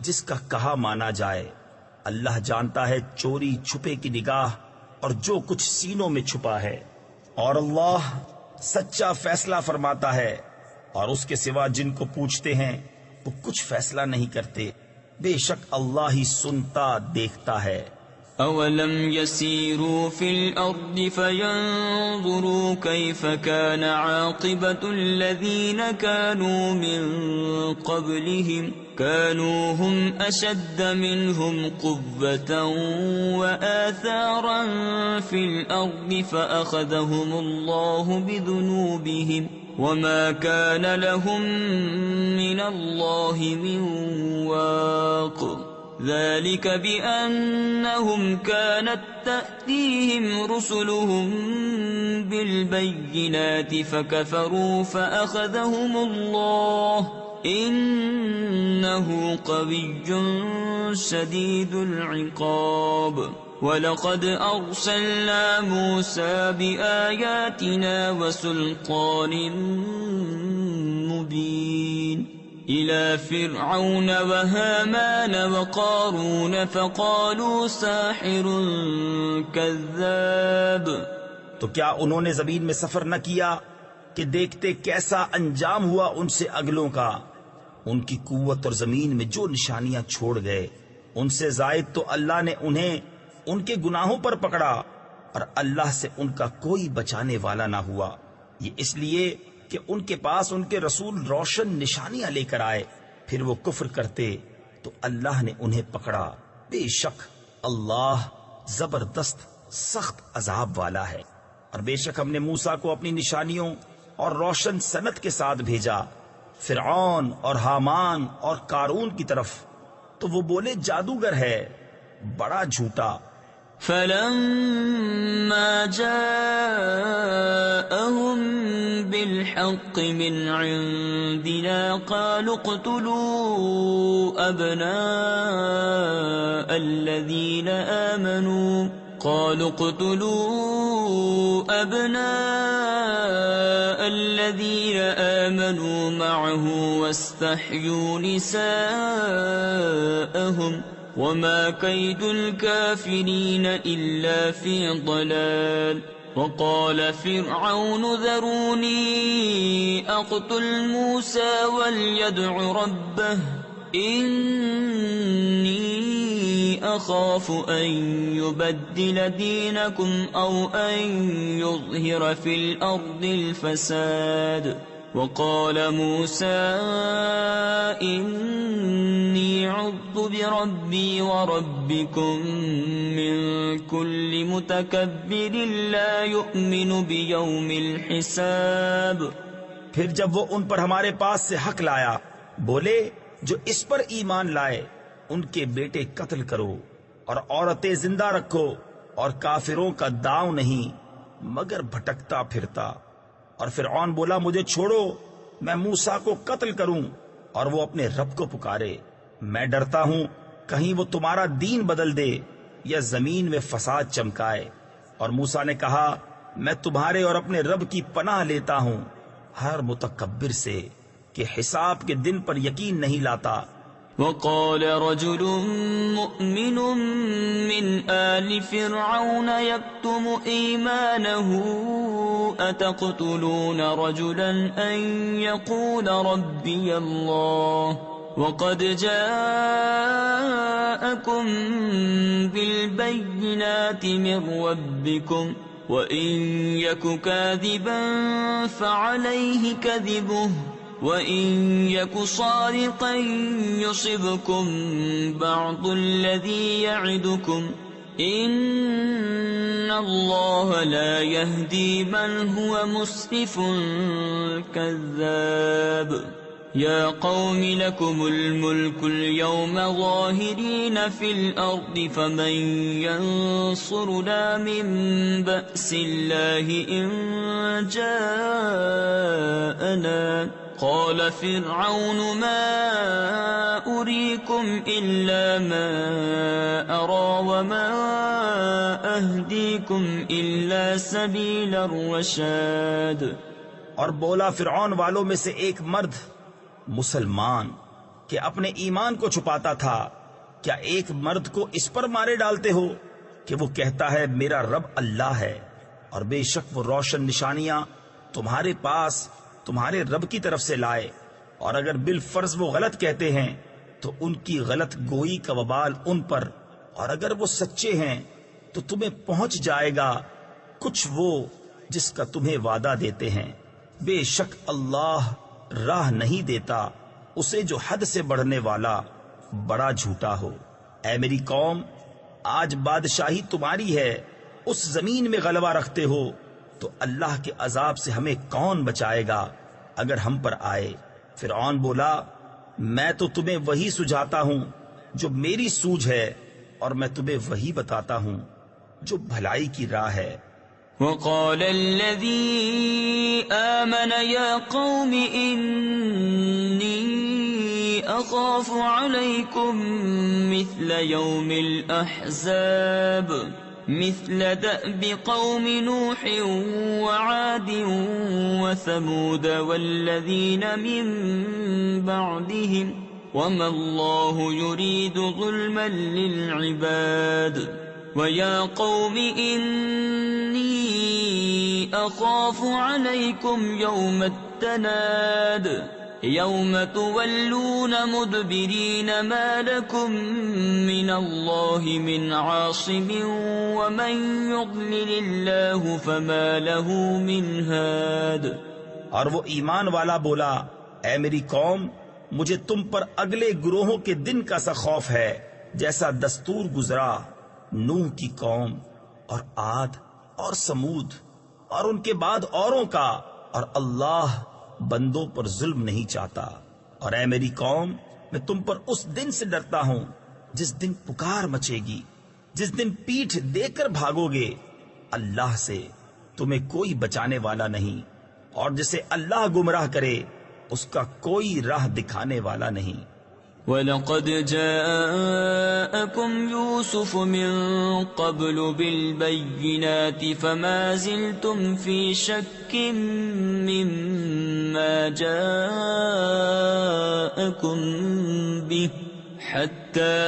جس کا کہا مانا جائے۔ اللہ جانتا ہے چوری چھپے کی نگاہ اور جو کچھ سینوں میں چھپا ہے، اور اللہ سچا فیصلہ فرماتا ہے، اور اس کے سوا جن کو پوچھتے ہیں وہ کچھ فیصلہ نہیں کرتے، بے شک اللہ ہی سنتا دیکھتا ہے۔ اولم يسيروا في الارض فينظروا كيف كان عاقبة الذين كانوا من قبلهم كانوا هم اشد منهم قوة واثارا في الارض فاخذهم الله بذنوبهم وما كان لهم من الله من واق ذلك بأنهم كانت تأتيهم رسلهم بالبينات فكفروا فأخذهم الله إنه قوي شديد العقاب ولقد أرسلنا موسى بآياتنا وسلطان مبين إلى فرعون وهامان وقارون فقالوا ساحر كذاب۔ تو کیا انہوں نے زمین میں سفر نہ کیا کہ دیکھتے کیسا انجام ہوا ان سے اگلوں کا؟ ان کی قوت اور زمین میں جو نشانیاں چھوڑ گئے ان سے زائد تو اللہ نے انہیں ان کے گناہوں پر پکڑا، اور اللہ سے ان کا کوئی بچانے والا نہ ہوا۔ یہ اس لیے کہ ان کے پاس ان کے رسول روشن نشانیاں لے کر آئے، پھر وہ کفر کرتے تو اللہ نے انہیں پکڑا۔ بے شک اللہ زبردست سخت عذاب والا ہے۔ اور بے شک ہم نے موسیٰ کو اپنی نشانیوں اور روشن سنت کے ساتھ بھیجا فرعون اور حامان اور قارون کی طرف، تو وہ بولے جادوگر ہے، بڑا جھوٹا۔ فلما جاءهم بالحق من عندنا قالوا اقتلوا أبناء الذين آمنوا معه واستحيوا نساءهم وما كيد الكافرين إلا في ضلال وقال فرعون ذروني أقتل موسى وليدع ربه إني أخاف أن يبدل دينكم أو أن يظهر في الأرض الفساد وقال موسى إني عذت بربي وربكم من كل متكبر لا يؤمن بيوم الحساب۔ پھر جب وہ ان پر ہمارے پاس سے حق لایا بولے جو اس پر ایمان لائے ان کے بیٹے قتل کرو اور عورتیں زندہ رکھو، اور کافروں کا داؤں نہیں مگر بھٹکتا پھرتا۔ اور فرعون بولا مجھے چھوڑو میں موسیٰ کو قتل کروں اور وہ اپنے رب کو پکارے، میں ڈرتا ہوں کہیں وہ تمہارا دین بدل دے یا زمین میں فساد چمکائے۔ اور موسیٰ نے کہا میں تمہارے اور اپنے رب کی پناہ لیتا ہوں ہر متکبر سے کہ حساب کے دن پر یقین نہیں لاتا۔ وقال رجل مؤمن من آل فرعون يكتم إيمانه أتقتلون رجلا أن يقول ربي الله وقد جاءكم بالبينات من ربكم وإن يك كاذبا فعليه كذبه وَإِن يَكُ صَادِقًا يُصِبْكُم بَعْضُ الَّذِي يَعِدُكُمْ إِنَّ اللَّهَ لَا يَهْدِي مَنْ هُوَ مُسْرِفٌ كَذَّابٌ يَا قَوْمِ لَكُمُ الْمُلْكُ الْيَوْمَ ظَاهِرِينَ فِي الْأَرْضِ فَمَن يَنصُرُنَا مِن بَأْسِ اللَّهِ إِن جَاءَنَا قال فرعون ما أريكم إلا ما أرى وما أهديكم إلا سبيل الرشاد۔ اور بولا فرعون والوں میں سے ایک مرد مسلمان کہ اپنے ایمان کو چھپاتا تھا، کیا ایک مرد کو اس پر مارے ڈالتے ہو کہ وہ کہتا ہے میرا رب اللہ ہے، اور بے شک وہ روشن نشانیاں تمہارے پاس تمہارے رب کی طرف سے لائے، اور اگر بالفرض وہ غلط کہتے ہیں تو ان کی غلط گوئی کا وبال ان پر، اور اگر وہ سچے ہیں تو تمہیں پہنچ جائے گا کچھ وہ جس کا تمہیں وعدہ دیتے ہیں۔ بے شک اللہ راہ نہیں دیتا اسے جو حد سے بڑھنے والا بڑا جھوٹا ہو۔ اے میری قوم، آج بادشاہی تمہاری ہے، اس زمین میں غلبہ رکھتے ہو، تو اللہ کے عذاب سے ہمیں کون بچائے گا اگر ہم پر آئے؟ فرعون بولا میں تو تمہیں وہی سجھاتا ہوں جو میری سوجھ ہے، اور میں تمہیں وہی بتاتا ہوں جو بھلائی کی راہ ہے۔ وقال الذي آمن يا قوم إني أخاف عليكم مثل يوم الأحزاب مثل دأب قوم نوح وعاد وثمود والذين من بعدهم وما الله يريد ظلما للعباد ويا قوم إني أخاف عليكم يوم التناد يوم تولون مدبرين ما لكم من الله من عاصم ومن يضلل الله فما له من هاد۔ اور وہ ایمان والا بولا اے میری قوم، مجھے تم پر اگلے گروہوں کے دن کا سا خوف ہے جیسا دستور گزرا نوح کی قوم اور عاد اور سمود اور ان کے بعد اوروں کا، اور اللہ بندوں پر ظلم نہیں چاہتا۔ اور اے میری قوم، میں تم پر اس دن سے ڈرتا ہوں جس دن پکار مچے گی، جس دن پیٹھ دے کر بھاگو گے، اللہ سے تمہیں کوئی بچانے والا نہیں، اور جسے اللہ گمراہ کرے اس کا کوئی راہ دکھانے والا نہیں۔ وَلَقَدْ جَاءَكُمْ يُوسُفُ مِنْ قَبْلُ بِالْبَيِّنَاتِ فَمَا زِلْتُمْ فِي شَكٍّ مِّمَّا جَاءَكُمْ بِهِ حَتَّى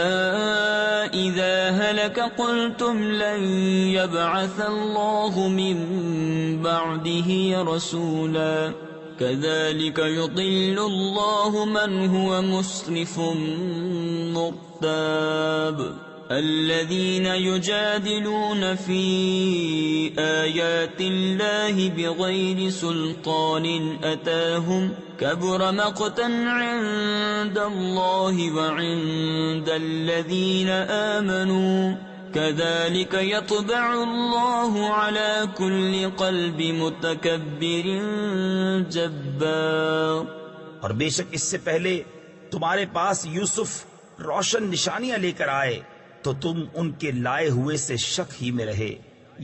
إِذَا هَلَكَ قُلْتُمْ لَنْ يَبْعَثَ اللَّهُ مِنْ بَعْدِهِ رَسُولًا كذلك يضل الله من هو مسرف مرتاب الذين يجادلون في آيات الله بغير سلطان أتاهم كبر مقتا عند الله وعند الذين آمنوا كذلك يطبع الله على كل قلب متكبر جبار۔ اور بے شک اس سے پہلے تمہارے پاس یوسف روشن نشانیاں لے کر آئے تو تم ان کے لائے ہوئے سے شک ہی میں رہے،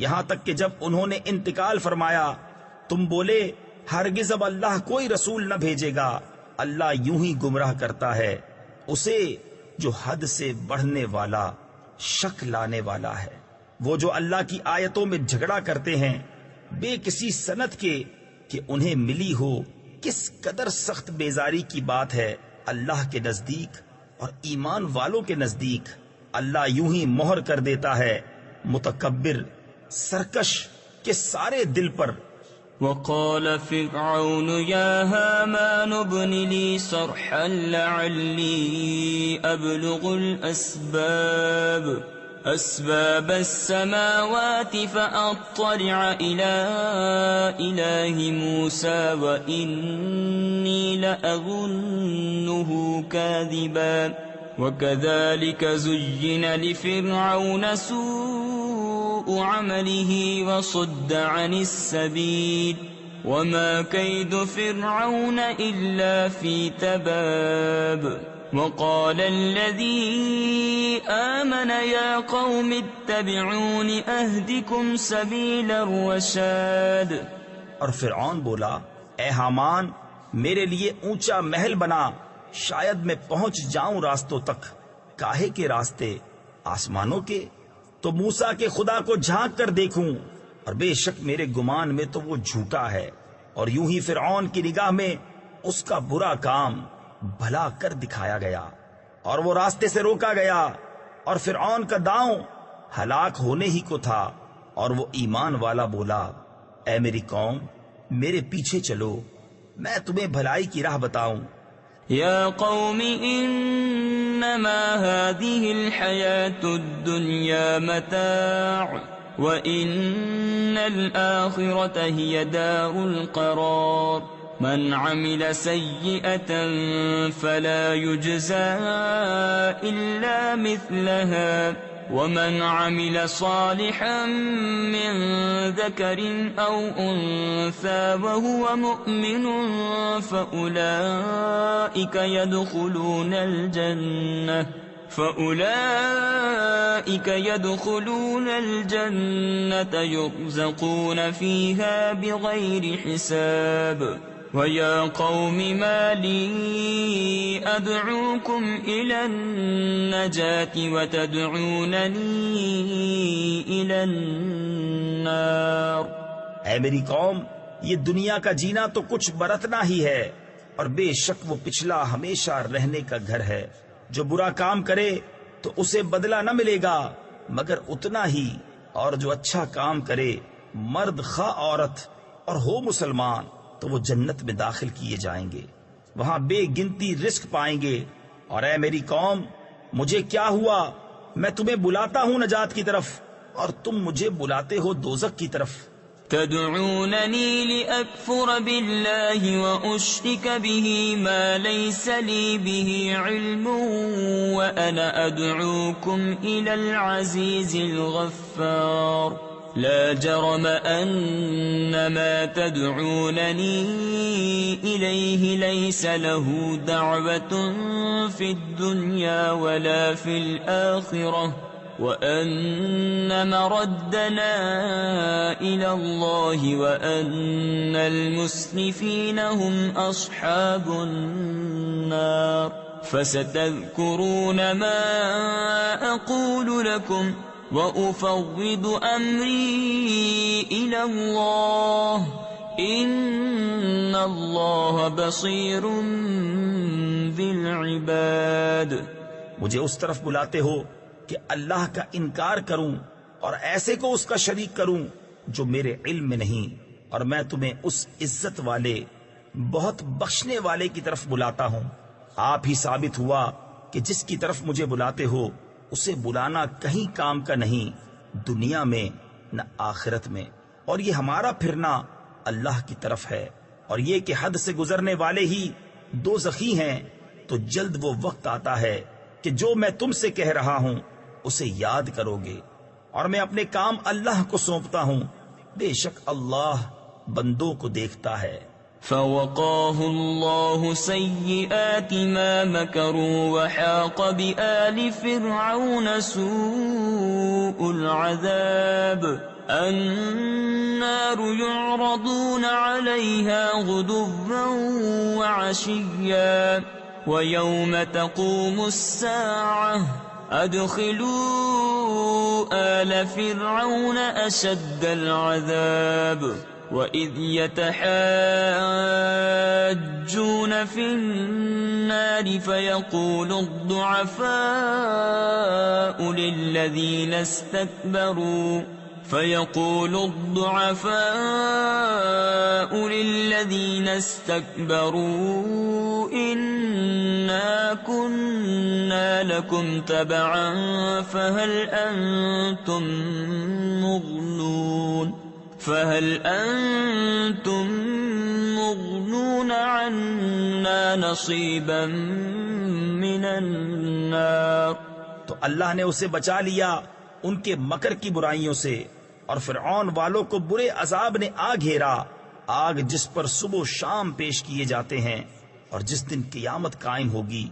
یہاں تک کہ جب انہوں نے انتقال فرمایا تم بولے ہرگز اب اللہ کوئی رسول نہ بھیجے گا، اللہ یوں ہی گمراہ کرتا ہے اسے جو حد سے بڑھنے والا شک لانے والا ہے۔ وہ جو اللہ کی آیتوں میں جھگڑا کرتے ہیں بے کسی سند کے کہ انہیں ملی ہو کس قدر سخت بیزاری کی بات ہے اللہ کے نزدیک اور ایمان والوں کے نزدیک۔ اللہ یوں ہی مہر کر دیتا ہے متکبر سرکش کے سارے دل پر۔ وقال فرعون يا هامان ابن لي صرحا لعلي أبلغ أسباب السماوات فأطلع إلى إله موسى وإني لأظنه كاذبا وكذلك زين لفرعون سوء عمله وصد عن السبيل وما كيد فرعون إلا في تباب وقال الذي آمن يا قوم اتبعون أهدكم سبيل الرشاد۔ اور فرعون بولا اے حامان میرے لیے اونچا محل بنا، شاید میں پہنچ جاؤں راستوں تک۔ کاہے کے راستے؟ آسمانوں کے؟ تو موسیٰ کے خدا کو جھانک کر دیکھوں، اور بے شک میرے گمان میں تو وہ جھوٹا ہے۔ اور یوں ہی فرعون کی نگاہ میں اس کا برا کام بھلا کر دکھایا گیا اور وہ راستے سے روکا گیا، اور فرعون کا داؤں ہلاک ہونے ہی کو تھا۔ اور وہ ایمان والا بولا اے میری قوم میرے پیچھے چلو، میں تمہیں بھلائی کی راہ بتاؤں۔ يا قوم إنما هذه الحياة الدنيا متاع وإن الآخرة هي دار القرار من عمل سيئة فلا يجزى إلا مثلها ومن عمل صالحا من ذكر أو أنثى وهو مؤمن فأولئك يدخلون الجنة يرزقون فيها بغير حساب۔ وَيَا قَوْمِ مَا لِي أَدْعُوكُمْ إِلَى النَّجَاةِ وَتَدْعُونَنِي إِلَى النَّارِ۔ اے میری قوم یہ دنیا کا جینا تو کچھ برتنا ہی ہے، اور بے شک وہ پچھلا ہمیشہ رہنے کا گھر ہے۔ جو برا کام کرے تو اسے بدلہ نہ ملے گا مگر اتنا ہی، اور جو اچھا کام کرے مرد خواہ عورت اور ہو مسلمان تو وہ جنت میں داخل کیے جائیں گے، وہاں بے گنتی رزق پائیں گے۔ اور اے میری قوم مجھے کیا ہوا؟ میں تمہیں بلاتا ہوں نجات کی طرف اور تم مجھے بلاتے ہو دوزخ کی طرف۔ تدعونني لأكفر بالله وأشرك به ما ليس لي به علم وأنا أدعوكم إلى العزيز الغفار لا جرم أن ما تدعونني إليه ليس له دعوة في الدنيا ولا في الآخرة وأن مردنا إلى الله وأن المسرفين هم أصحاب النار فستذكرون ما أقول لكم وأفوض أمري إلى الله إن الله بصير بالعباد۔ مجھے اس طرف بلاتے ہو کہ اللہ کا انکار کروں اور ایسے کو اس کا شریک کروں جو میرے علم میں نہیں، اور میں تمہیں اس عزت والے بہت بخشنے والے کی طرف بلاتا ہوں۔ آپ ہی ثابت ہوا کہ جس کی طرف مجھے بلاتے ہو اسے بلانا کہیں کام کا نہیں، دنیا میں نہ آخرت میں، اور یہ ہمارا پھرنا اللہ کی طرف ہے۔ اور یہ کہ حد سے گزرنے والے ہی دوزخی ہیں، تو جلد وہ وقت آتا ہے کہ جو میں تم سے کہہ رہا ہوں اسے یاد کرو گے، اور میں اپنے کام اللہ کو سونپتا ہوں، بے شک اللہ بندوں کو دیکھتا ہے۔ فوقاه الله سيئات ما مكروا وحاق بآل فرعون سوء العذاب النار يعرضون عليها غدوا وعشيا ويوم تقوم الساعة أدخلوا آل فرعون أشد العذاب وَإِذْ يَتَحَاجُّونَ فِي النَّارِ فَيَقُولُ الضُّعَفَاءُ لِلَّذِينَ اسْتَكْبَرُوا إِنَّا كُنَّا لَكُمْ تَبَعًا فَهَلْ أَنْتُمْ مُغْنُونَ عَنَّا نَصِيبًا مِنَ النَّارِ۔ تو اللہ نے اسے بچا لیا ان کے مکر کی برائیوں سے، اور فرعون والوں کو برے عذاب نے آ گھیرا، آگ جس پر صبح و شام پیش کیے جاتے ہیں، اور جس دن قیامت قائم ہوگی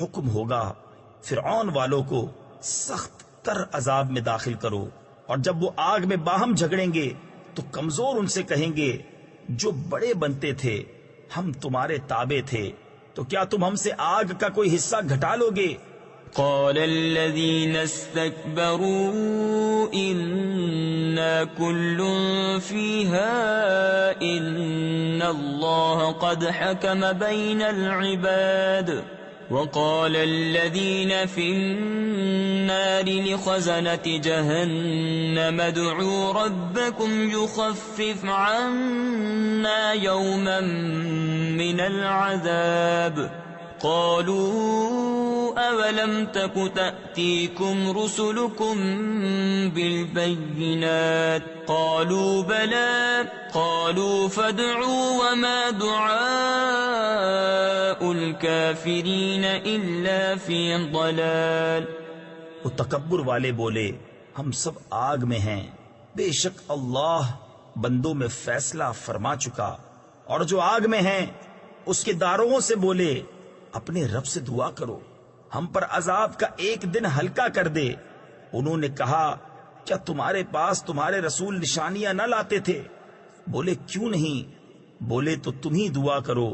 حکم ہوگا فرعون والوں کو سخت تر عذاب میں داخل کرو۔ اور جب وہ آگ میں باہم جھگڑیں گے تو کمزور ان سے کہیں گے جو بڑے بنتے تھے ہم تمہارے تابع تھے، تو کیا تم ہم سے آگ کا کوئی حصہ گھٹا لو گے؟ قال الذين استكبروا إنا كل فيها إن الله قد حكم بين العباد وقال الذين في النار لخزنة جهنم ادعوا ربكم يخفف عنا يوما من العذاب قالوا أولم تك تأتيكم رسلكم بالبينات قالوا بلى قالوا فادعوا وما دعاء الكافرين إلا في ضلال۔ وہ تکبر والے بولے ہم سب آگ میں ہیں، بے شک اللہ بندوں میں فیصلہ فرما چکا، اور جو آگ میں ہیں اس کے داروغوں سے بولے اپنے رب سے دعا کرو ہم پر عذاب کا ایک دن ہلکا کر دے۔ انہوں نے کہا کیا تمہارے پاس تمہارے رسول نشانیاں نہ لاتے تھے؟ بولے کیوں نہیں؟ بولے تو تم ہی دعا کرو،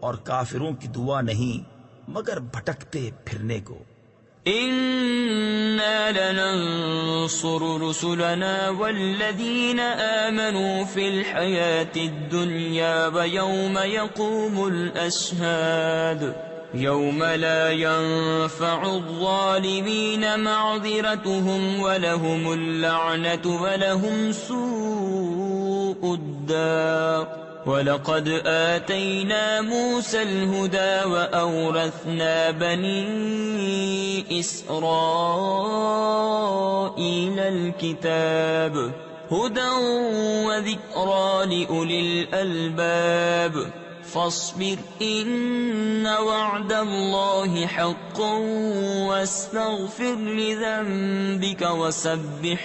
اور کافروں کی دعا نہیں مگر بھٹکتے پھرنے کو۔ إنا لننصر رسلنا والذين آمنوا في الحياة الدنيا ويوم يقوم الأشهاد يوم لا ينفع الظالمين معذرتهم ولهم اللعنة ولهم سوء الدار۔ وَلَقَدْ آتَيْنَا مُوسَى الْهُدَى وَأَوْرَثْنَا بَنِي إِسْرَائِيلَ الْكِتَابَ هُدًى وَذِكْرَى لِأُولِي الْأَلْبَابِ فَاصْبِرْ إِنَّ وَعْدَ اللَّهِ حَقٌّ وَاسْتَغْفِرْ لِذَنبِكَ وَسَبِّحْ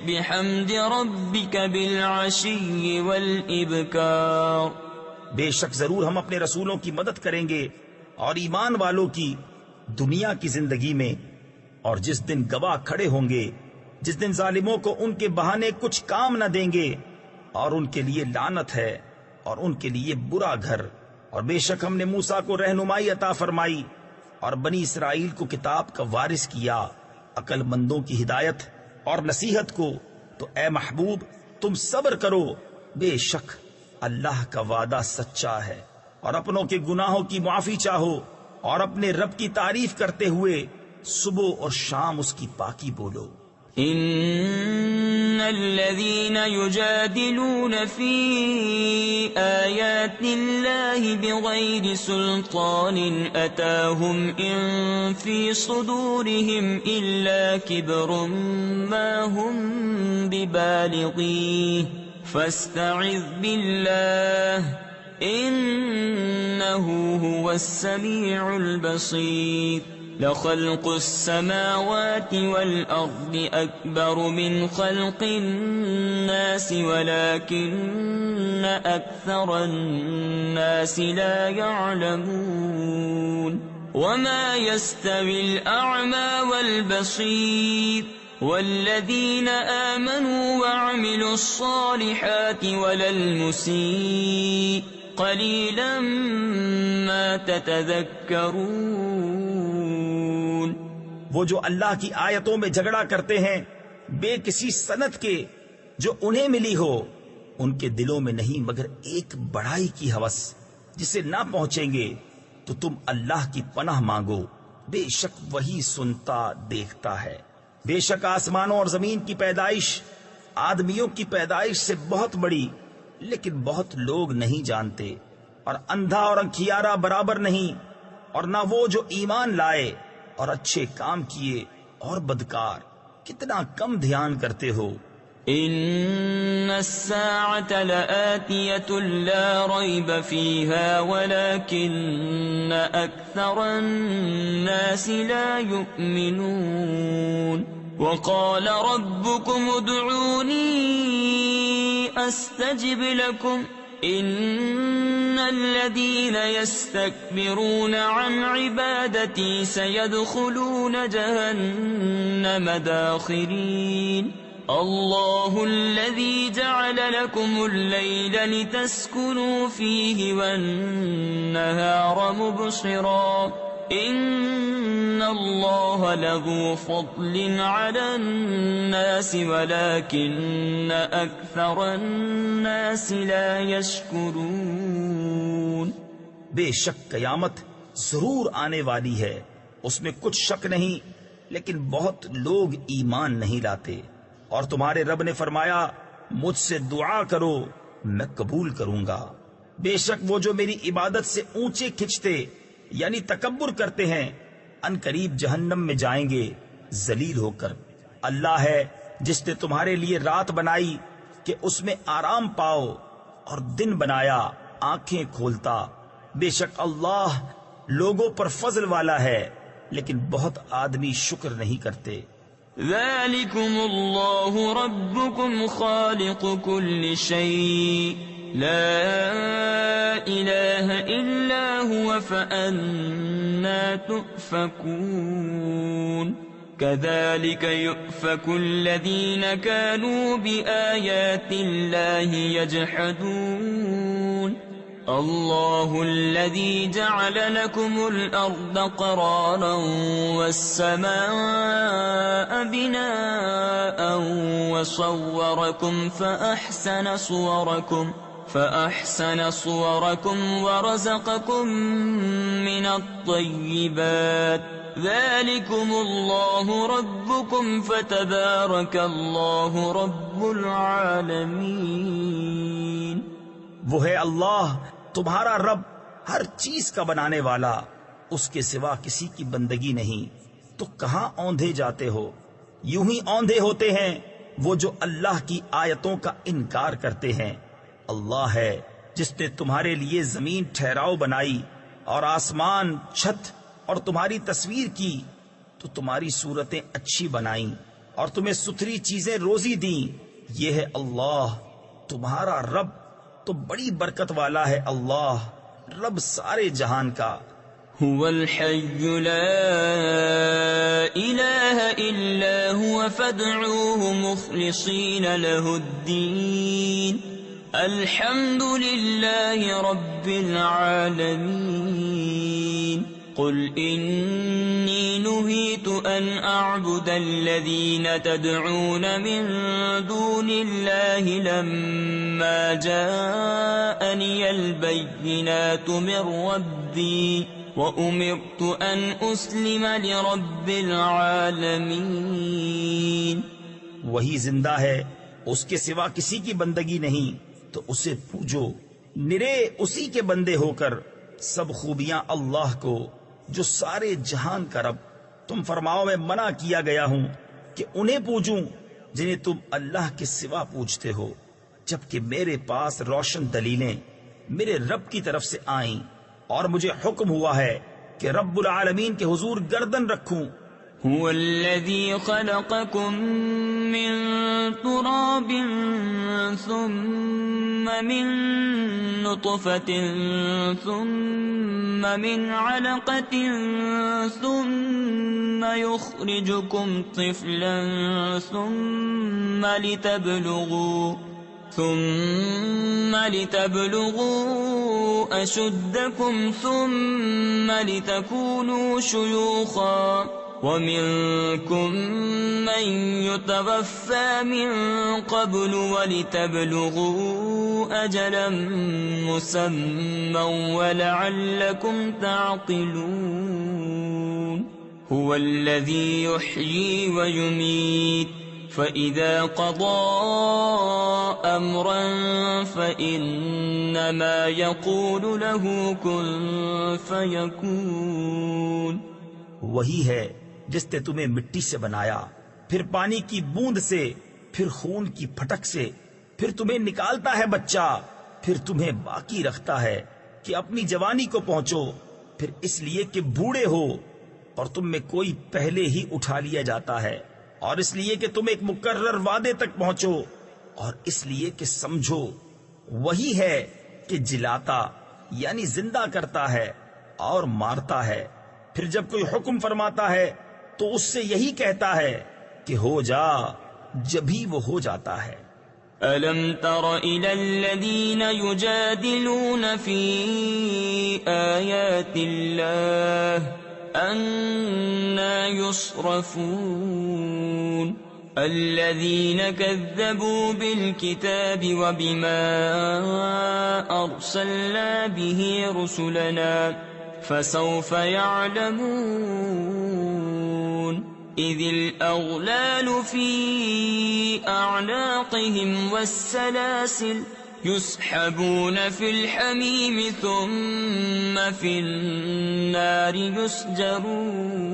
بِحَمْدِ رَبِّكَ بِالْعَشِيِّ وَالْإِبْكَارِ۔ بے شک ضرور ہم اپنے رسولوں کی مدد کریں گے اور ایمان والوں کی دنیا کی زندگی میں، اور جس دن گواہ کھڑے ہوں گے، جس دن ظالموں کو ان کے بہانے کچھ کام نہ دیں گے، اور ان کے لیے لعنت ہے اور ان کے لیے برا گھر۔ اور بے شک ہم نے موسیٰ کو رہنمائی عطا فرمائی اور بنی اسرائیل کو کتاب کا وارث کیا، عقل مندوں کی ہدایت اور نصیحت کو۔ تو اے محبوب تم صبر کرو، بے شک اللہ کا وعدہ سچا ہے، اور اپنوں کے گناہوں کی معافی چاہو، اور اپنے رب کی تعریف کرتے ہوئے صبح اور شام اس کی پاکی بولو۔ ان الذين يجادلون في آيات الله بغير سلطان أتاهم إن في صدورهم إلا كبر ما هم ببالغيه فاستعذ بالله إنه هو السميع البصير۔ لخلق السماوات والأرض أكبر من خلق الناس ولكن أكثر الناس لا يعلمون۔ وما يستوي الأعمى والبصير والذين آمنوا وعملوا الصالحات ولا المسيء قليلا ما تتذكرون۔ وہ جو اللہ کی آیتوں میں جھگڑا کرتے ہیں بے کسی سند کے، جو انہیں ملی ہو ان کے دلوں میں نہیں مگر ایک بڑائی کی ہوس جسے نہ پہنچیں گے تو تم اللہ کی پناہ مانگو، بے شک وہی سنتا دیکھتا ہے۔ بے شک آسمانوں اور زمین کی پیدائش آدمیوں کی پیدائش سے بہت بڑی، لیکن بہت لوگ نہیں جانتے۔ اور اندھا اور انکھیارا برابر نہیں، اور نہ وہ جو ایمان لائے اور اچھے کام کیے اور بدکار، کتنا کم دھیان کرتے ہو۔ إن الساعة لآتية لا ريب فيها ولكن أكثر الناس لا يؤمنون وقال ربكم ادعوني أستجب لكم إن الذين يستكبرون عن عبادتي سيدخلون جهنم داخرين الله الذي جعل لكم الليل لتسكنوا فيه والنهار مبصرا إن الله له فضل على الناس ولكن أكثر الناس لا يشكرون۔ بے شک قیامت ضرور آنے والی ہے، اس میں کچھ شک نہیں، لیکن بہت لوگ ایمان نہیں لاتے۔ اور تمہارے رب نے فرمایا مجھ سے دعا کرو میں قبول کروں گا۔ بے شک وہ جو میری عبادت سے اونچے کھچتے یعنی تکبر کرتے ہیں ان قریب جہنم میں جائیں گے ذلیل ہو کر۔ اللہ ہے جس نے تمہارے لیے رات بنائی کہ اس میں آرام پاؤ اور دن بنایا آنکھیں کھولتا۔ بے شک اللہ لوگوں پر فضل والا ہے، لیکن بہت آدمی شکر نہیں کرتے۔ ذلكم الله ربكم خالق كل شيء لا إله إلا هو فأنا تؤفكون كذلك يؤفك الذين كانوا بآيات الله يجحدون الله الذي جعل لكم الأرض قرارا والسماء بناء وصوركم فأحسن صوركم ورزقكم من الطيبات ذلكم الله ربكم فتبارك الله رب العالمين۔ وہ ہے اللہ تمہارا رب، ہر چیز کا بنانے والا، اس کے سوا کسی کی بندگی نہیں۔ تو کہاں اوندھے جاتے ہو؟ یوں ہی اوندھے ہوتے ہیں وہ جو اللہ کی آیتوں کا انکار کرتے ہیں۔ اللہ ہے جس نے تمہارے لیے زمین ٹھہراؤ بنائی اور آسمان چھت اور تمہاری تصویر کی تو تمہاری صورتیں اچھی بنائیں اور تمہیں ستھری چیزیں روزی دیں۔ یہ ہے اللہ تمہارا رب، تو بڑی برکت والا ہے اللہ، رب سارے جہان کا۔ هو الحي لا إله إلا هو فادعوه مخلصين له الدين الحمد لله رب العالمين قل إني نهيت أن أعبد الذين تدعون من دون الله لما جاءني البينات من ربي وأمرت أن أسلم لرب العالمين۔ وہی زندہ ہے، اس کے سوا کسی کی بندگی نہیں، تو اسے پوجو، نرے اسی کے بندے ہو کر۔ سب خوبیاں اللہ کو جو سارے جہان کا رب۔ تم فرماؤ میں منع کیا گیا ہوں کہ انہیں پوجوں جنہیں تم اللہ کے سوا پوجتے ہو، جبکہ میرے پاس روشن دلیلیں میرے رب کی طرف سے آئیں اور مجھے حکم ہوا ہے کہ رب العالمین کے حضور گردن رکھوں۔ هو الذي خلقكم من تراب ثم من نطفة ثم من علقة ثم يخرجكم طفلا ثم لتبلغوا أشدكم ثم لتكونوا شيوخا ومنكم من يتوفى من قبل ولتبلغوا أجلا مسمى ولعلكم تعقلون هو الذي يحيي ويميت فإذا قضى أمرا فإنما يقول له كن فيكون. وہی ہے جس نے تمہیں مٹی سے بنایا، پھر پانی کی بوند سے، پھر خون کی پھٹک سے، پھر تمہیں نکالتا ہے بچہ، پھر تمہیں باقی رکھتا ہے کہ اپنی جوانی کو پہنچو، پھر اس لیے کہ بوڑھے ہو اور تم میں کوئی پہلے ہی اٹھا لیا جاتا ہے، اور اس لیے کہ تم ایک مقرر وعدے تک پہنچو، اور اس لیے کہ سمجھو وہی ہے کہ جلاتا یعنی زندہ کرتا ہے اور مارتا ہے، پھر جب کوئی حکم فرماتا ہے تو اس سے یہی کہتا ہے کہ ہو جا، جبھی وہ ہو جاتا ہے. أَلَمْ تَرَ إِلَى الَّذِينَ يُجَادِلُونَ فِي آيَاتِ اللَّهِ أَنَّى يُصْرَفُونَ الَّذِينَ كَذَّبُوا بِالْكِتَابِ وَبِمَا أَرْسَلْنَا بِهِ رُسُلَنَا فسوف يعلمون إذ الأغلال في أعناقهم والسلاسل يسحبون في الحميم ثم في النار يسجرون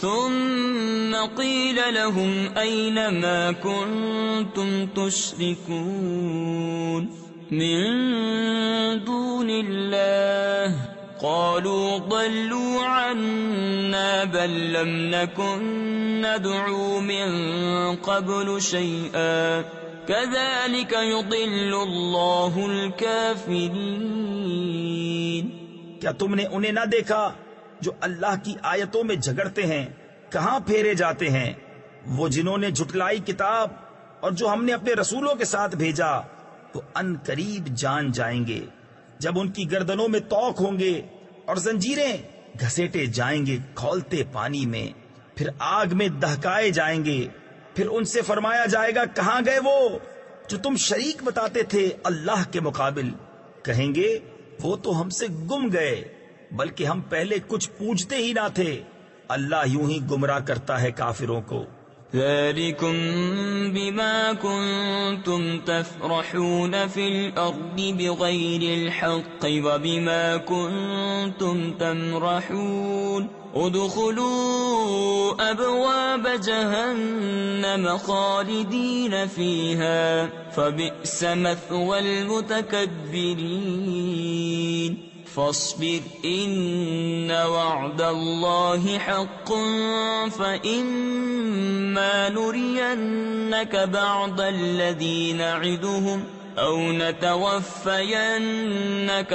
ثم قيل لهم أين ما كنتم تشركون من دون الله قالوا ضلوا عنا بل لم نكن ندعو من قبل شيئا كذلك يضل الله الكافرين. کیا تم نے انہیں نہ دیکھا جو اللہ کی آیتوں میں جھگڑتے ہیں؟ کہاں پھیرے جاتے ہیں وہ جنہوں نے جھٹلائی کتاب اور جو ہم نے اپنے رسولوں کے ساتھ بھیجا، تو ان قریب جان جائیں گے جب ان کی گردنوں میں توق ہوں گے اور زنجیریں گھسیٹے جائیں گے کھولتے پانی میں، پھر آگ میں دہکائے جائیں گے، پھر ان سے فرمایا جائے گا کہاں گئے وہ جو تم شریک بتاتے تھے اللہ کے مقابل؟ کہیں گے وہ تو ہم سے گم گئے، بلکہ ہم پہلے کچھ پوچھتے ہی نہ تھے. اللہ یوں ہی گمراہ کرتا ہے کافروں کو. ذلكم بما كنتم تفرحون في الأرض بغير الحق وبما كنتم تمرحون ادخلوا أبواب جهنم خالدين فيها فبئس مثوى المتكبرين. فاصبر إن وعد الله حق فإما نرينك بعض الذي نعدهم أو نتوفينك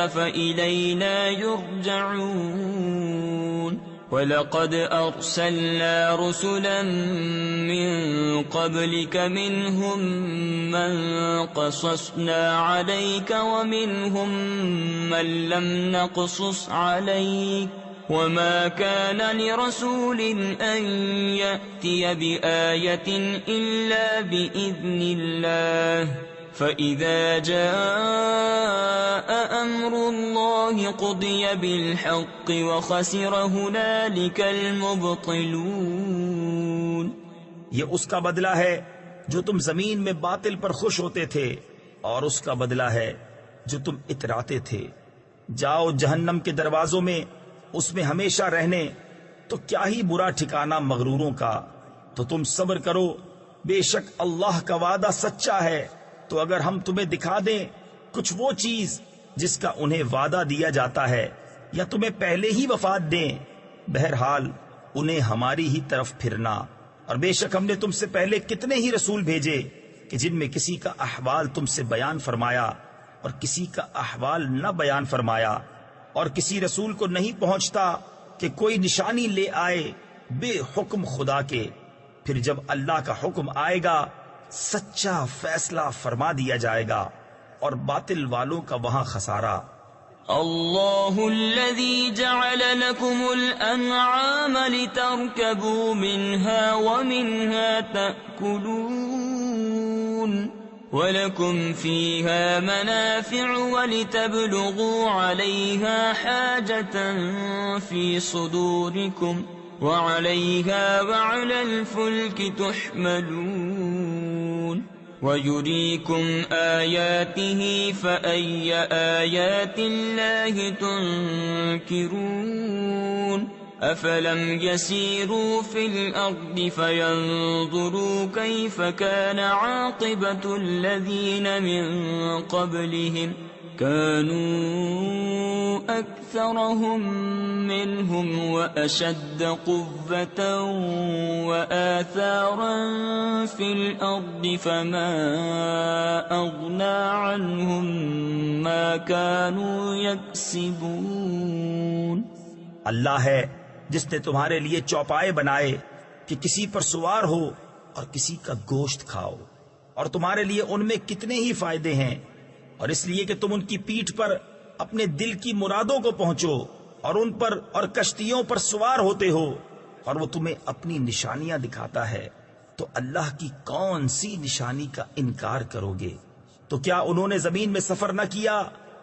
فإلينا يرجعون. وَلَقَدْ أَرْسَلْنَا رُسُلًا مِّن قَبْلِكَ مِنْهُمْ مَنْ قَصَصْنَا عَلَيْكَ وَمِنْهُمْ مَنْ لَمْ نَقْصُصْ عَلَيْكَ وَمَا كَانَ لِرَسُولٍ أَنْ يَأْتِيَ بِآيَةٍ إِلَّا بِإِذْنِ اللَّهِ فَإِذَا جَاءَ أَمْرُ اللَّهِ قُضِيَ بِالْحَقِّ وَخَسِرَ هُنَالِكَ الْمُبْطِلُونَ. یہ اس کا بدلہ ہے جو تم زمین میں باطل پر خوش ہوتے تھے، اور اس کا بدلہ ہے جو تم اتراتے تھے. جاؤ جہنم کے دروازوں میں، اس میں ہمیشہ رہنے، تو کیا ہی برا ٹھکانہ مغروروں کا. تو تم صبر کرو، بے شک اللہ کا وعدہ سچا ہے. تو اگر ہم تمہیں دکھا دیں کچھ وہ چیز جس کا انہیں وعدہ دیا جاتا ہے، یا تمہیں پہلے ہی وفات دیں، بہرحال انہیں ہماری ہی طرف پھرنا. اور بے شک ہم نے تم سے پہلے کتنے ہی رسول بھیجے کہ جن میں کسی کا احوال تم سے بیان فرمایا اور کسی کا احوال نہ بیان فرمایا. اور کسی رسول کو نہیں پہنچتا کہ کوئی نشانی لے آئے بے حکم خدا کے. پھر جب اللہ کا حکم آئے گا سچا فیصلہ فرما دیا جائے گا، اور باطل والوں کا وہاں خسارہ. الله الذي جعل لكم الأنعام لتركبوا منها ومنها تأكلون ولكم فيها منافع ولتبلغوا عليها حاجة في صدوركم وعليها وعلى الفلك تحملون ويريكم آياته فأي آيات الله تنكرون أفلم يسيروا في الأرض فينظروا كيف كان عاقبة الذين من قبلهم كانوا أكثرهم منهم وأشد قوة وآثارا في الأرض فما أغنى عنهم ما كانوا يكسبون. اللہ ہے جس نے تمہارے لیے چوپائے بنائے کہ کسی پر سوار ہو اور کسی کا گوشت کھاؤ، اور تمہارے لیے ان میں کتنے ہی فائدے ہیں، اور اس لیے کہ تم ان کی پیٹھ پر اپنے دل کی مرادوں کو پہنچو اور ان پر اور کشتیوں پر سوار ہوتے ہو، اور وہ تمہیں اپنی نشانیاں دکھاتا ہے، تو اللہ کی کون سی نشانی کا انکار کرو گے؟ تو کیا انہوں نے زمین میں سفر نہ کیا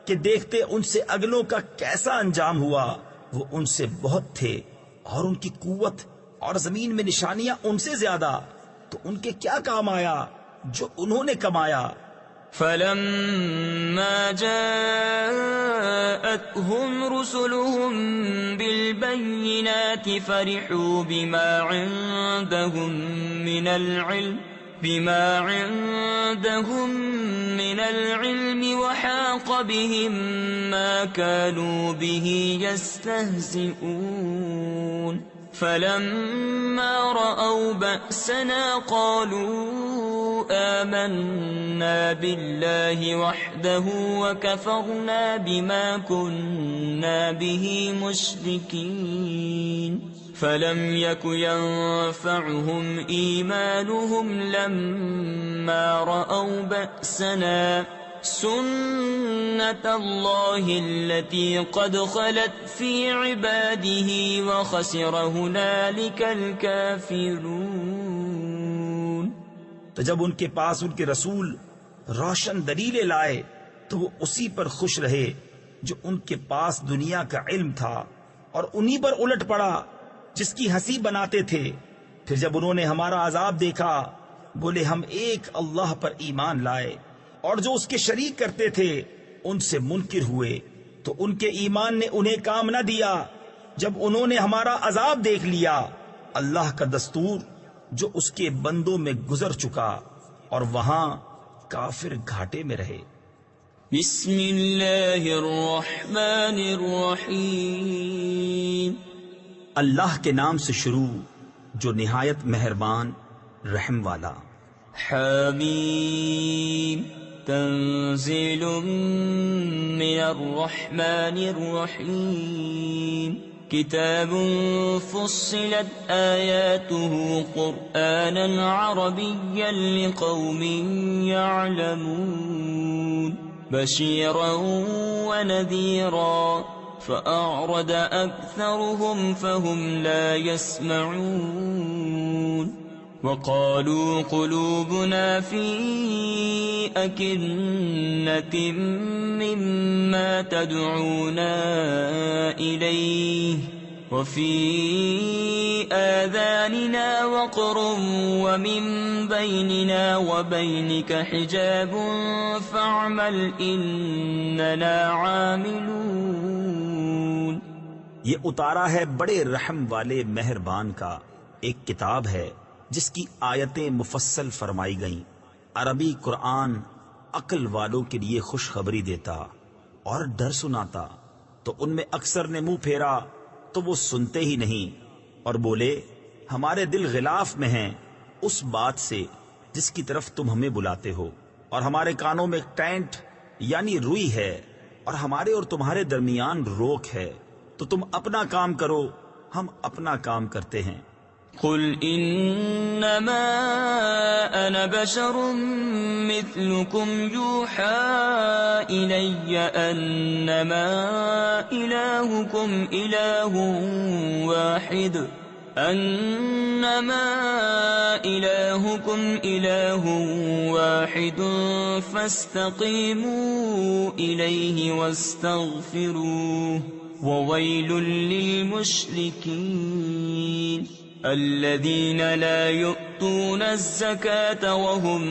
کہ دیکھتے ان سے اگلوں کا کیسا انجام ہوا؟ وہ ان سے بہت تھے اور ان کی قوت اور زمین میں نشانیاں ان سے زیادہ، تو ان کے کیا کام آیا جو انہوں نے کمایا؟ فلما جاءتهم رسلهم بالبينات فرحوا بما عندهم من العلم وحاق بهم ما كانوا به يستهزئون فلما رأوا بأسنا قالوا آمنا بالله وحده وكفرنا بما كنا به مشركين فلم يك ينفعهم إيمانهم لما رأوا بأسنا سنة الله التي قد خلت في عباده وخسر هنالك الكافرون. تو جب ان کے پاس ان کے رسول روشن دلیلیں لائے تو وہ اسی پر خوش رہے جو ان کے پاس دنیا کا علم تھا، اور انہی پر الٹ پڑا جس کی ہنسی بناتے تھے. پھر جب انہوں نے ہمارا عذاب دیکھا بولے ہم ایک اللہ پر ایمان لائے، اور جو اس کے شریک کرتے تھے ان سے منکر ہوئے، تو ان کے ایمان نے انہیں کام نہ دیا جب انہوں نے ہمارا عذاب دیکھ لیا. اللہ کا دستور جو اس کے بندوں میں گزر چکا، اور وہاں کافر گھاٹے میں رہے. بسم اللہ الرحمن الرحیم. اللہ کے نام سے شروع جو نہایت مہربان رحم والا. حمیم تنزیل من الرحمن الرحیم. کتاب فصلت آیاته قرآنا عربیا لقوم يعلمون بشیرا ونذیرا فأعرض أكثرهم فهم لا يسمعون وقالوا قلوبنا في أكنة مما تدعونا إليه وفي آذاننا وقر ومن بيننا وبينك حجاب فاعمل إننا عاملون. یہ اتارا ہے بڑے رحم والے مہربان کا ایک کتاب ہے جس کی آیتیں مفصل فرمائی گئیں. عربی قرآن عقل والوں کے لیے خوشخبری دیتا اور ڈر سناتا، تو ان میں اکثر نے منہ پھیرا تو وہ سنتے ہی نہیں، اور بولے ہمارے دل غلاف میں ہیں اس بات سے جس کی طرف تم ہمیں بلاتے ہو، اور ہمارے کانوں میں ٹینٹ یعنی روئی ہے، اور ہمارے اور تمہارے درمیان روک ہے، تو تم اپنا کام کرو ہم اپنا کام کرتے ہیں. قل إنما أنا بشر مثلكم يوحى إلي أنما إلهكم إله واحد فاستقيموا إليه واستغفروه وويل للمشركين الذين لا يؤتون الزكاة وهم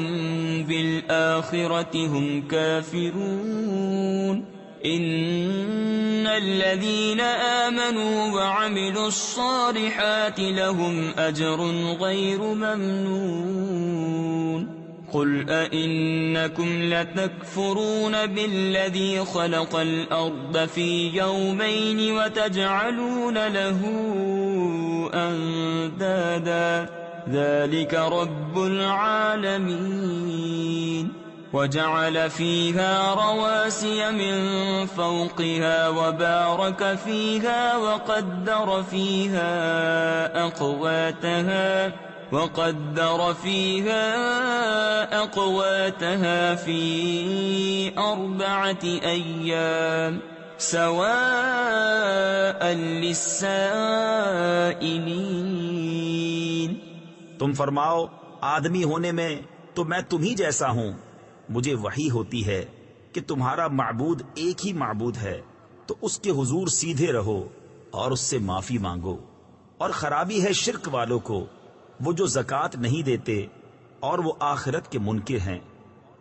بالآخرة هم كافرون إن الذين آمنوا وعملوا الصالحات لهم أجر غير ممنون قل أئنكم لتكفرون بالذي خلق الأرض في يومين وتجعلون له أندادا ذلك رب العالمين وجعل فيها رواسي من فوقها وبارك فيها وقدر فيها أقواتها في 4 أيام سواء للسائلين. تم فرماؤ آدمی ہونے میں تو میں تم ہی جیسا ہوں. مجھے وحی ہوتی ہے کہ تمہارا معبود ایک ہی معبود ہے، تو اس کے حضور سیدھے رہو اور اس سے معافی مانگو. اور خرابی ہے شرک والوں کو، وہ جو زکوٰۃ نہیں دیتے اور وہ آخرت کے منکر ہیں.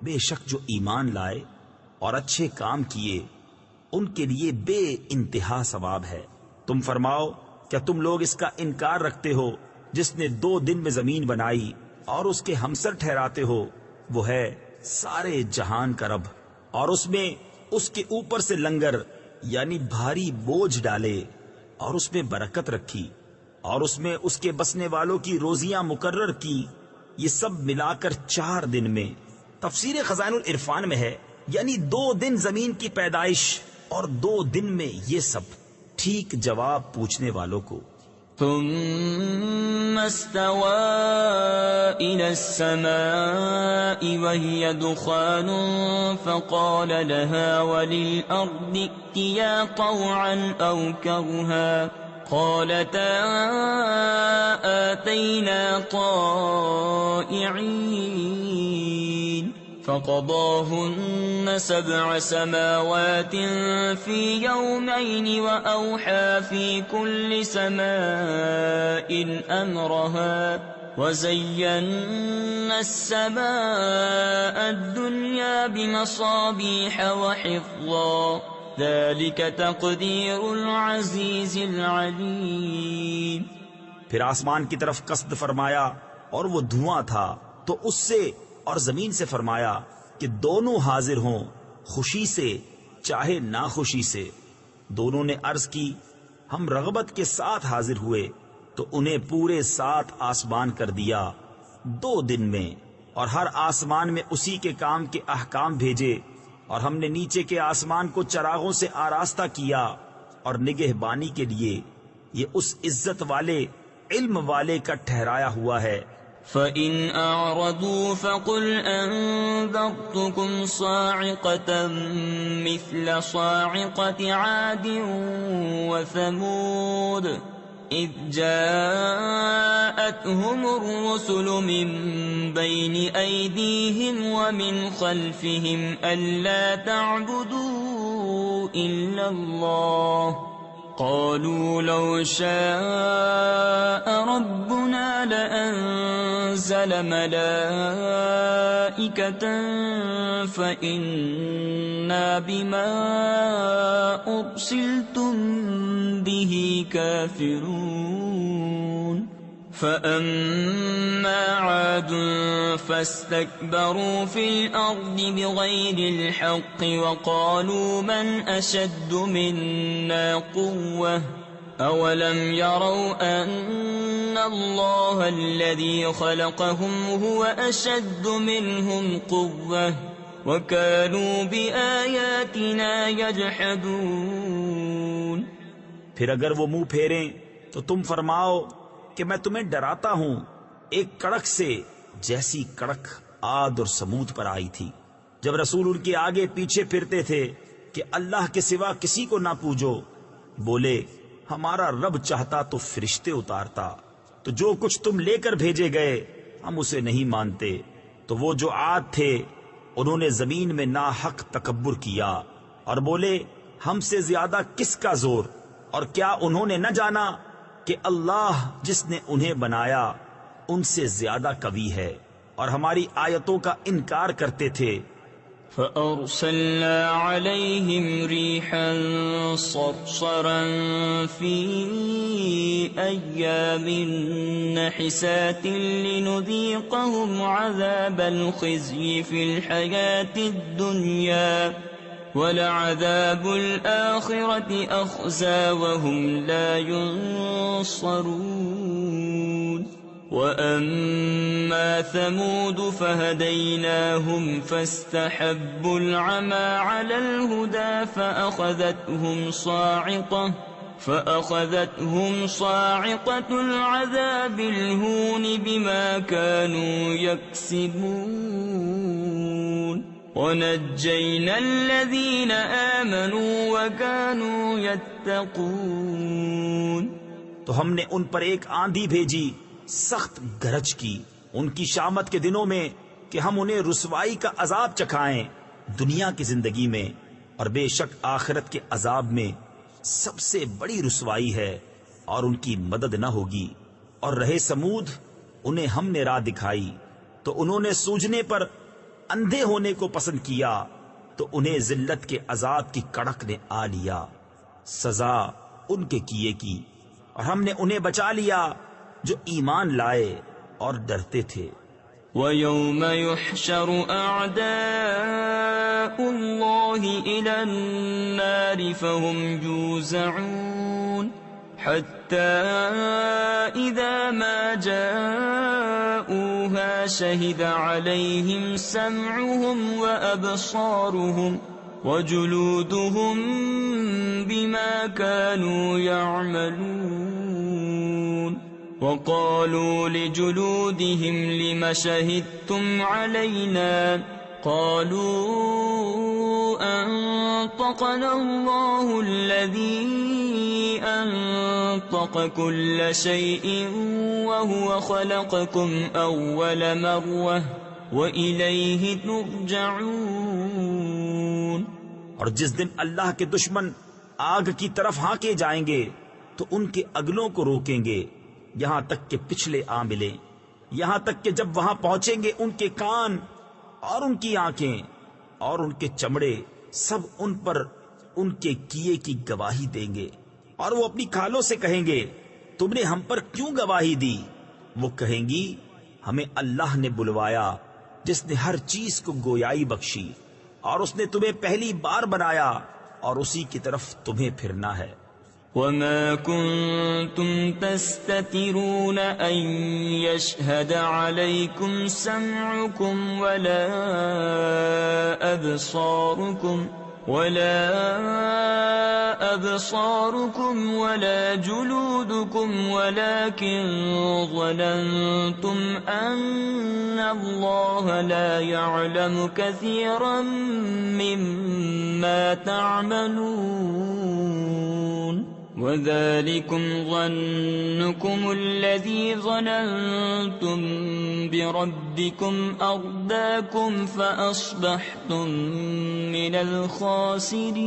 بے شک جو ایمان لائے اور اچھے کام کیے ان کے لیے بے انتہا ثواب ہے. تم فرماؤ کیا تم لوگ اس کا انکار رکھتے ہو جس نے 2 دن میں زمین بنائی اور اس کے ہمسر ٹھہراتے ہو؟ وہ ہے سارے جہان کا رب، اور اس میں اس کے اوپر سے لنگر یعنی بھاری بوجھ ڈالے اور اس میں برکت رکھی اور اس میں اس کے بسنے والوں کی روزیاں مقرر کی. یہ سب ملا کر 4 دن میں. تفسیر خزائن العرفان میں ہے یعنی 2 دن زمین کی پیدائش اور 2 دن میں یہ سب. ٹھیک جواب پوچھنے والوں کو. ثم استوى إلى السماء وهي دخان فقال لها وللأرض ائتيا طوعا أو كرها قالتا آتينا طائعين فقضاهن 7 سماوات في يومين وأوحى في كل سماء أمرها وزينا السماء الدنيا بمصابيح وحفظا ذلك تقدير العزيز العليم. پھر آسمان کی طرف قصد فرمایا اور وہ دھواں تھا، تو اس سے اور زمین سے فرمایا کہ دونوں حاضر ہوں، خوشی سے چاہے ناخوشی سے. دونوں نے عرض کی ہم رغبت کے ساتھ حاضر ہوئے، تو انہیں پورے 7 آسمان کر دیا 2 دن میں، اور ہر آسمان میں اسی کے کام کے احکام بھیجے. اور ہم نے نیچے کے آسمان کو چراغوں سے آراستہ کیا اور نگہبانی کے لیے. یہ اس عزت والے علم والے کا ٹھہرایا ہوا ہے. فَإِنْ أَعْرَضُوا فَقُلْ أَنذَرْتُكُمْ صَاعِقَةً مِثْلَ صَاعِقَةِ عَادٍ وَثَمُودَ إِذْ جَاءَتْهُمُ الرُّسُلُ مِنْ بَيْنِ أَيْدِيهِمْ وَمِنْ خَلْفِهِمْ أَلَّا تَعْبُدُوا إِلَّا اللَّهَ قالوا لو شاء ربنا لأنزل ملائكة فإنا بما أرسلتم به كافرون. فأما عاد فاستكبروا في الأرض بغير الحق وقالوا من أشد منا قوة أولم يروا أن الله الذي خلقهم هو أشد منهم قوة وكانوا بآياتنا يجحدون. پھر اگر وہ منہ پھیریں تو تم فرماؤ کہ میں تمہیں ڈراتا ہوں ایک کڑک سے جیسی کڑک عاد اور سمود پر آئی تھی، جب رسول ان کے آگے پیچھے پھرتے تھے کہ اللہ کے سوا کسی کو نہ پوجو، بولے ہمارا رب چاہتا تو فرشتے اتارتا، تو جو کچھ تم لے کر بھیجے گئے ہم اسے نہیں مانتے۔ تو وہ جو عاد تھے انہوں نے زمین میں ناحق تکبر کیا اور بولے ہم سے زیادہ کس کا زور، اور کیا انہوں نے نہ جانا کہ اللہ جس نے انہیں بنایا ان سے زیادہ قوی ہے، اور ہماری آیتوں کا انکار کرتے تھے۔ فأرسلنا عليهم ريحا صرصرا في أيام نحسات لنذيقهم عذاب الخزي في الحياة الدنيا ولعذاب الآخرة أخزى وهم لا ينصرون وَأَمَّا ثَمُودُ فَهَدَيْنَاهُمْ فَاسْتَحَبُّوا الْعَمَى عَلَى الْهُدَى فَأَخَذَتْهُمْ صَاعِقَةُ الْعَذَابِ الْهُونِ بِمَا كَانُوا يَكْسِبُونَ وَنَجَّيْنَا الَّذِينَ آمَنُوا وَكَانُوا يَتَّقُونَ۔ تو ہم نے ان پر ایک آندھی بھیجی سخت گرج کی ان کی شامت کے دنوں میں کہ ہم انہیں رسوائی کا عذاب چکھائیں دنیا کی زندگی میں، اور بے شک آخرت کے عذاب میں سب سے بڑی رسوائی ہے اور ان کی مدد نہ ہوگی۔ اور رہے سمود، انہیں ہم نے راہ دکھائی تو انہوں نے سوجنے پر اندھے ہونے کو پسند کیا، تو انہیں ذلت کے عذاب کی کڑک نے آ لیا، سزا ان کے کیے کی۔ اور ہم نے انہیں بچا لیا جو ایمان لائے اور ڈرتے تھے۔ وَيَوْمَ يُحْشَرُ أَعْدَاءُ اللَّهِ إِلَى النَّارِ فَهُمْ يُوزَعُونَ حَتَّى إِذَا مَا جَاءُوهَا شَهِدَ عَلَيْهِمْ سَمْعُهُمْ وَأَبْصَارُهُمْ وَجُلُودُهُمْ بِمَا كَانُوا يَعْمَلُونَ وَقَالُوا لِجُلُودِهِمْ لِمَ شَهِدتُّمْ عَلَيْنَا قَالُوا أَنطَقَنَا اللَّهُ الَّذِي أَنطَقَ كُلَّ شَيْءٍ وَهُوَ خَلَقَكُمْ أَوَّلَ مَرَّةٍ وَإِلَيْهِ تُرْجَعُونَ۔ اور جس دن اللہ کے دشمن آگ کی طرف ہانکے جائیں گے تو ان کے اگلوں کو روکیں گے یہاں تک کہ پچھلے آ ملیں، یہاں تک کہ جب وہاں پہنچیں گے ان کے کان اور ان کی آنکھیں اور ان کے چمڑے سب ان پر ان کے کیے کی گواہی دیں گے، اور وہ اپنی کھالوں سے کہیں گے تم نے ہم پر کیوں گواہی دی؟ وہ کہیں گی ہمیں اللہ نے بلوایا جس نے ہر چیز کو گویائی بخشی، اور اس نے تمہیں پہلی بار بنایا اور اسی کی طرف تمہیں پھرنا ہے۔ وَمَا كُنتُمْ تَسْتَتِرُونَ أَن يَشْهَدَ عَلَيْكُمْ سَمْعُكُمْ وَلَا أَبْصَارُكُمْ وَلَا جُلُودُكُمْ وَلَكِنْ ظَنَنْتُمْ أَنَّ اللَّهَ لَا يَعْلَمُ كَثِيرًا مِّمَّا تَعْمَلُونَ وَذَلِكُمْ ظَنُّكُمُ الَّذِي ظَنَنْتُمْ بِرَبِّكُمْ أَرْدَاكُمْ فَأَصْبَحْتُمْ مِنَ الْخَاسِرِينَ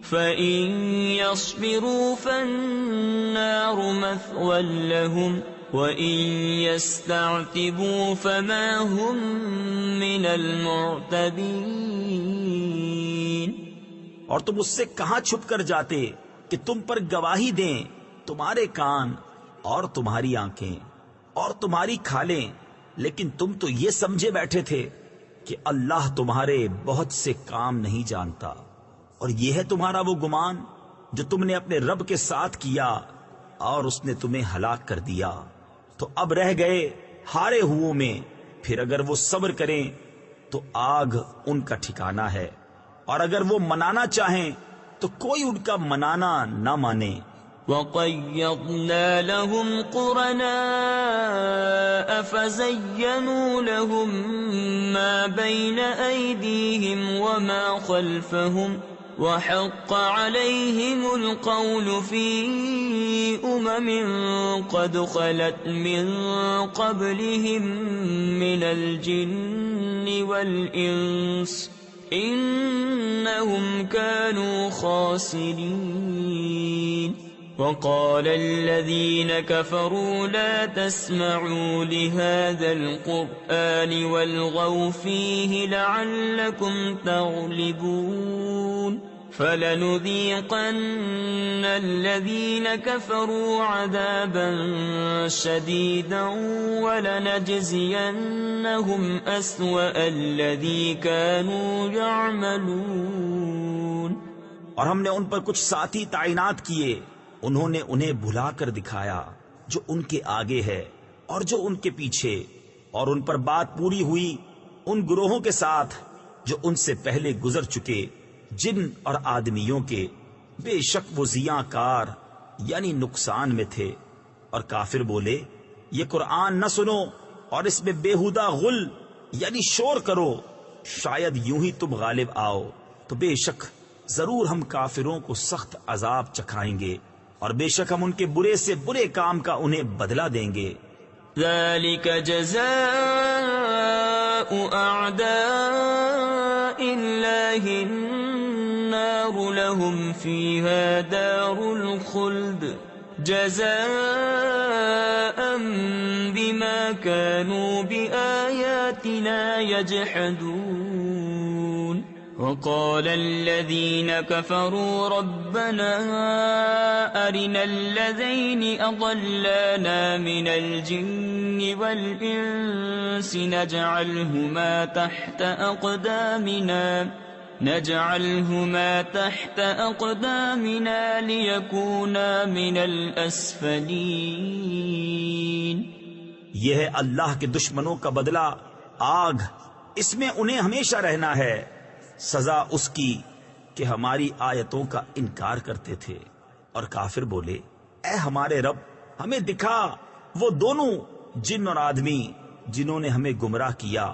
فَإِنْ يَصْبِرُوا فَالنَّارُ مَثْوًى لَهُمْ وَإِنْ يَسْتَعْتِبُوا فَمَا هُمْ مِنَ الْمُعْتَبِينَ۔ اور تم اس سے کہاں چھپ کر جاتے کہ تم پر گواہی دیں تمہارے کان اور تمہاری آنکھیں اور تمہاری کھالیں، لیکن تم تو یہ سمجھے بیٹھے تھے کہ اللہ تمہارے بہت سے کام نہیں جانتا، اور یہ ہے تمہارا وہ گمان جو تم نے اپنے رب کے ساتھ کیا اور اس نے تمہیں ہلاک کر دیا۔ تو اب رہ گئے ہارے ہوئوں میں، پھر اگر وہ صبر کریں تو آگ ان کا ٹھکانہ ہے، اور اگر وہ منانا چاہیں تو کوئی ان کا منانا نہ مانے۔ وقيضنا لهم قرناء فزينوا لهم ما بين أيديهم وما خلفهم وحق عليهم القول في قد خلت من قبلهم من الجن والإنس إنهم كانوا خاسرين وقال الذين كفروا لا تسمعوا لهذا القرآن والغوا فيه لعلكم تغلبون فلنذيقن الذين كفروا عذابا شديدا ولنجزينهم أسوأ الذي كانوا يعملون۔ اور ہم نے ان پر کچھ ساتھی تعینات کیے، انہوں نے انہیں بھلا کر دکھایا جو ان کے آگے ہے اور جو ان کے پیچھے، اور ان پر بات پوری ہوئی ان گروہوں کے ساتھ جو ان سے پہلے گزر چکے جن اور آدمیوں کے، بے شک وہ زیاں کار یعنی نقصان میں تھے۔ اور کافر بولے یہ قرآن نہ سنو اور اس میں بےہودہ غل یعنی شور کرو، شاید یوں ہی تم غالب آؤ، تو بے شک ضرور ہم کافروں کو سخت عذاب چکھائیں گے اور بے شک ہم ان کے برے سے برے کام کا انہیں بدلہ دیں گے۔ ذلك جزاء أعداء الله النار لهم فيها دار الخلد جزاء بما كانوا بآياتنا يجحدون۔ وقال الذين كفروا ربنا أرنا الذين أضلانا من الجن والإنس نجعلهما تحت أقدامنا ليكونا من الأسفلين۔ یہ ہے اللہ کے دشمنوں کا بدلہ آگ، اس میں انہیں ہمیشہ رہنا ہے، سزا اس کی کہ ہماری آیتوں کا انکار کرتے تھے۔ اور کافر بولے اے ہمارے رب ہمیں دکھا وہ دونوں جن اور آدمی جنہوں نے ہمیں گمراہ کیا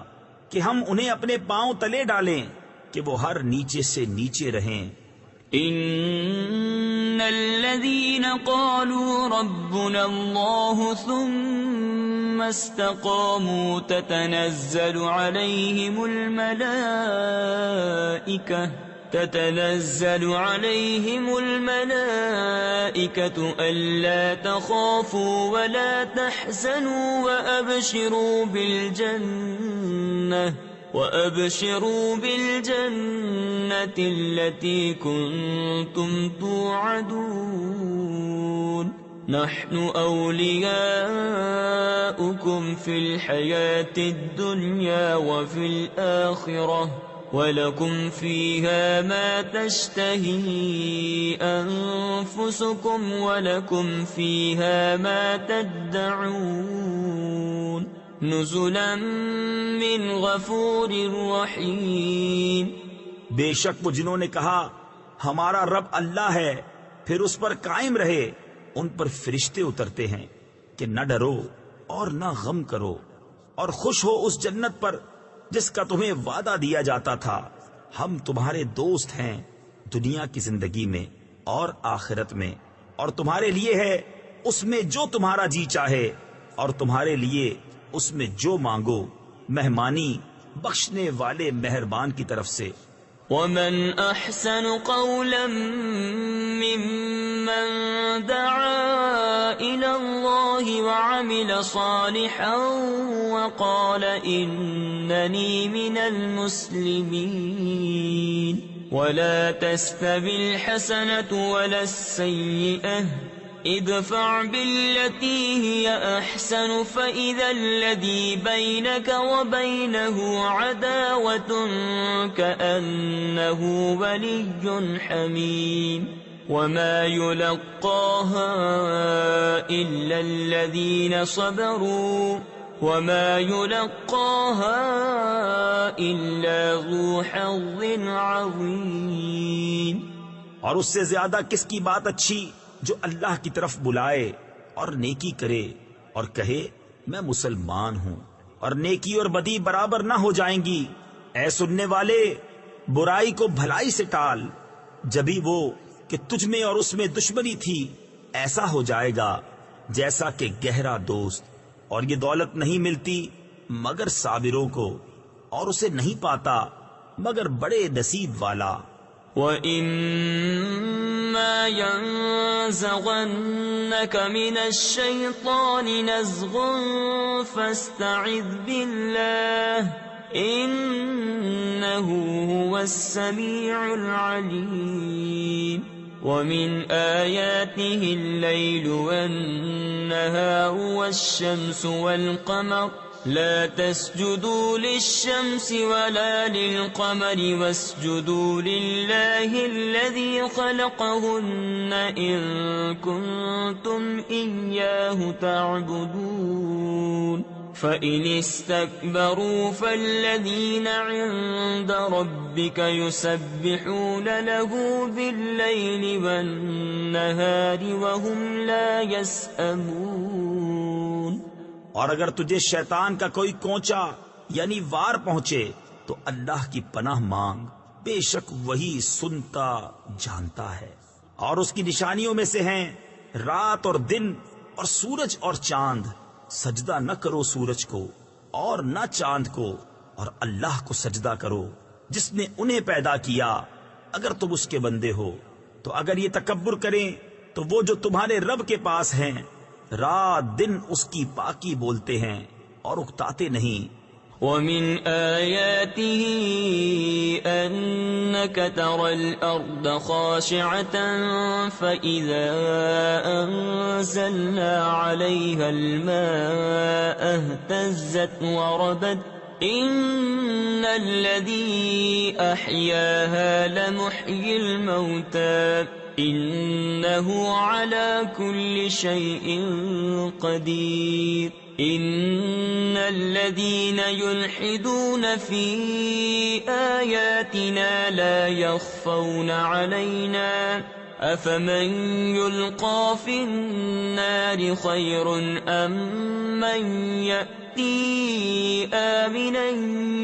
کہ ہم انہیں اپنے پاؤں تلے ڈالیں کہ وہ ہر نیچے سے نیچے رہیں۔ ان الذين قالوا ربنا الله ثم استقاموا تتنزل عليهم الملائكة ألا تخافوا ولا تحزنوا وأبشروا بالجنة التي كنتم توعدون نحن أولياؤكم في الحياة الدنيا وفي الآخرة وَلَكُمْ فِيهَا مَا تَشْتَهِي أَنفُسُكُمْ وَلَكُمْ فِيهَا مَا تَدَّعُونَ نُزُلًا مِّنْ غَفُورٍ رَّحِيمٍ۔ بے شک وہ جنہوں نے کہا ہمارا رب اللہ ہے پھر اس پر قائم رہے، ان پر فرشتے اترتے ہیں کہ نہ ڈرو اور نہ غم کرو اور خوش ہو اس جنت پر جس کا تمہیں وعدہ دیا جاتا تھا۔ ہم تمہارے دوست ہیں دنیا کی زندگی میں اور آخرت میں، اور تمہارے لیے ہے اس میں جو تمہارا جی چاہے اور تمہارے لیے اس میں جو مانگو، مہمانی بخشنے والے مہربان کی طرف سے۔ وَمَنْ أَحْسَنُ قَوْلًا مِّمَّنْ دَعَا إِلَى اللَّهِ وَعَمِلَ صَالِحًا وَقَالَ إِنَّنِي مِنَ الْمُسْلِمِينَ وَلَا تَسْتَوِي الْحَسَنَةُ وَلَا السَّيِّئَةُ ادفع بالتي هي أحسن فإذا الذي بينك وبينه عداوة كأنه ولي حميم وما يلقاها إلا الذين صبروا وما يلقاها إلا ذو حظ عظيم۔ اور اس سے زیادہ کس کی بات اچھی جو اللہ کی طرف بلائے اور نیکی کرے اور کہے میں مسلمان ہوں، اور نیکی اور بدی برابر نہ ہو جائیں گی۔ اے سننے والے، برائی کو بھلائی سے ٹال، جبھی وہ کہ تجھ میں اور اس میں دشمنی تھی ایسا ہو جائے گا جیسا کہ گہرا دوست۔ اور یہ دولت نہیں ملتی مگر صابروں کو، اور اسے نہیں پاتا مگر بڑے نصیب والا۔ وَإِمَّا يَنزَغَنَّكَ مِنَ الشَّيْطَانِ نَزْغٌ فَاسْتَعِذْ بِاللَّهِ إِنَّهُ هُوَ السَّمِيعُ الْعَلِيمُ وَمِنْ آيَاتِهِ اللَّيْلُ وَالنَّهَارُ وَالشَّمْسُ وَالْقَمَرُ لا تسجدوا للشمس ولا للقمر واسجدوا لله الذي خلقهن إن كنتم إياه تعبدون فإن استكبروا فالذين عند ربك يسبحون له بالليل والنهار وهم لا يسأمون۔ اور اگر تجھے شیطان کا کوئی کونچا یعنی وار پہنچے تو اللہ کی پناہ مانگ، بے شک وہی سنتا جانتا ہے۔ اور اس کی نشانیوں میں سے ہیں رات اور دن اور سورج اور چاند، سجدہ نہ کرو سورج کو اور نہ چاند کو، اور اللہ کو سجدہ کرو جس نے انہیں پیدا کیا اگر تم اس کے بندے ہو۔ تو اگر یہ تکبر کریں تو وہ جو تمہارے رب کے پاس ہیں رات دن اس کی پاکی بولتے ہیں اور اکتاتے نہیں۔ وَمِنْ آيَاتِهِ أَنَّكَ تَرَى الْأَرْضَ خَاشِعَةً فَإِذَا أَنزَلْنَا عَلَيْهَا الْمَاءَ اهْتَزَّتْ وَرَبَتْ إِنَّ الَّذِي أَحْيَاهَا لَمُحْيِي الْمَوْتَى إِنَّهُ عَلَى كُلِّ شَيْءٍ قَدِيرٌ إِنَّ الَّذِينَ يُلْحِدُونَ فِي آيَاتِنَا لَا يَخْفَوْنَ عَلَيْنَا أَفَمَنْ يُلْقَى فِي النَّارِ خَيْرٌ أَمْ مَنْ يَأْتِي آمِنًا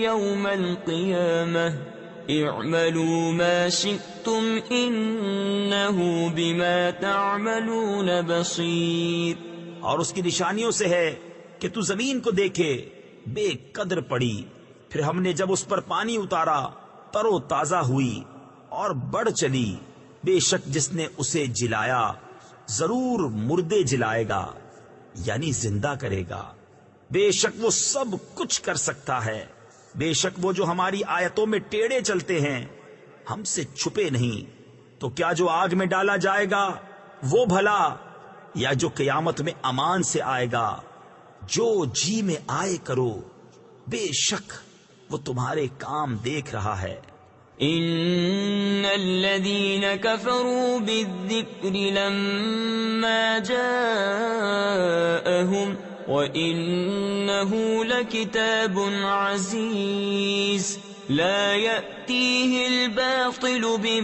يَوْمَ الْقِيَامَةِ اعملوا ما شئتم انہو بما تعملون بصیر۔ اور اس کی نشانیوں سے ہے کہ تو زمین کو دیکھے بے قدر پڑی، پھر ہم نے جب اس پر پانی اتارا تر و تازہ ہوئی اور بڑھ چلی۔ بے شک جس نے اسے جلایا ضرور مردے جلائے گا یعنی زندہ کرے گا۔ بے شک وہ سب کچھ کر سکتا ہے۔ بے شک وہ جو ہماری آیتوں میں ٹیڑے چلتے ہیں ہم سے چھپے نہیں۔ تو کیا جو آگ میں ڈالا جائے گا وہ بھلا، یا جو قیامت میں امان سے آئے گا؟ جو جی میں آئے کرو، بے شک وہ تمہارے کام دیکھ رہا ہے۔ ان الذين كفروا بالذكر لما جاءهم وإنه لكتاب عزيز لا يأتيه الباطل من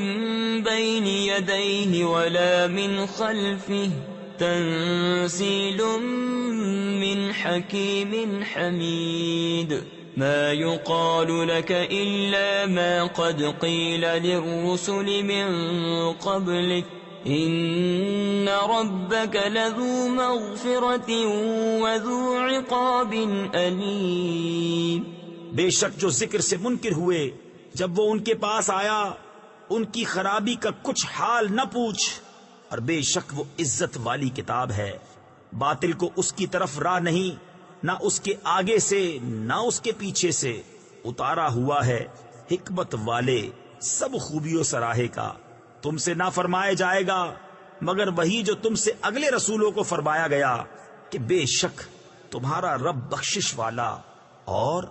بين يديه ولا من خلفه تنزيل من حكيم حميد ما يقال لك إلا ما قد قيل للرسل من قبلك إن ربك لذو مغفرة وذو عقاب أليم۔ بے شک جو ذکر سے منکر ہوئے جب وہ ان کے پاس آیا ان کی خرابی کا کچھ حال نہ پوچھ، اور بے شک وہ عزت والی کتاب ہے۔ باطل کو اس کی طرف راہ نہیں، نہ اس کے آگے سے نہ اس کے پیچھے سے، اتارا ہوا ہے حکمت والے سب خوبیوں سراہے کا۔ تم سے نہ فرمایا جائے گا مگر وہی جو تم سے اگلے رسولوں کو فرمایا گیا کہ بے شک تمہارا رب بخشش والا اور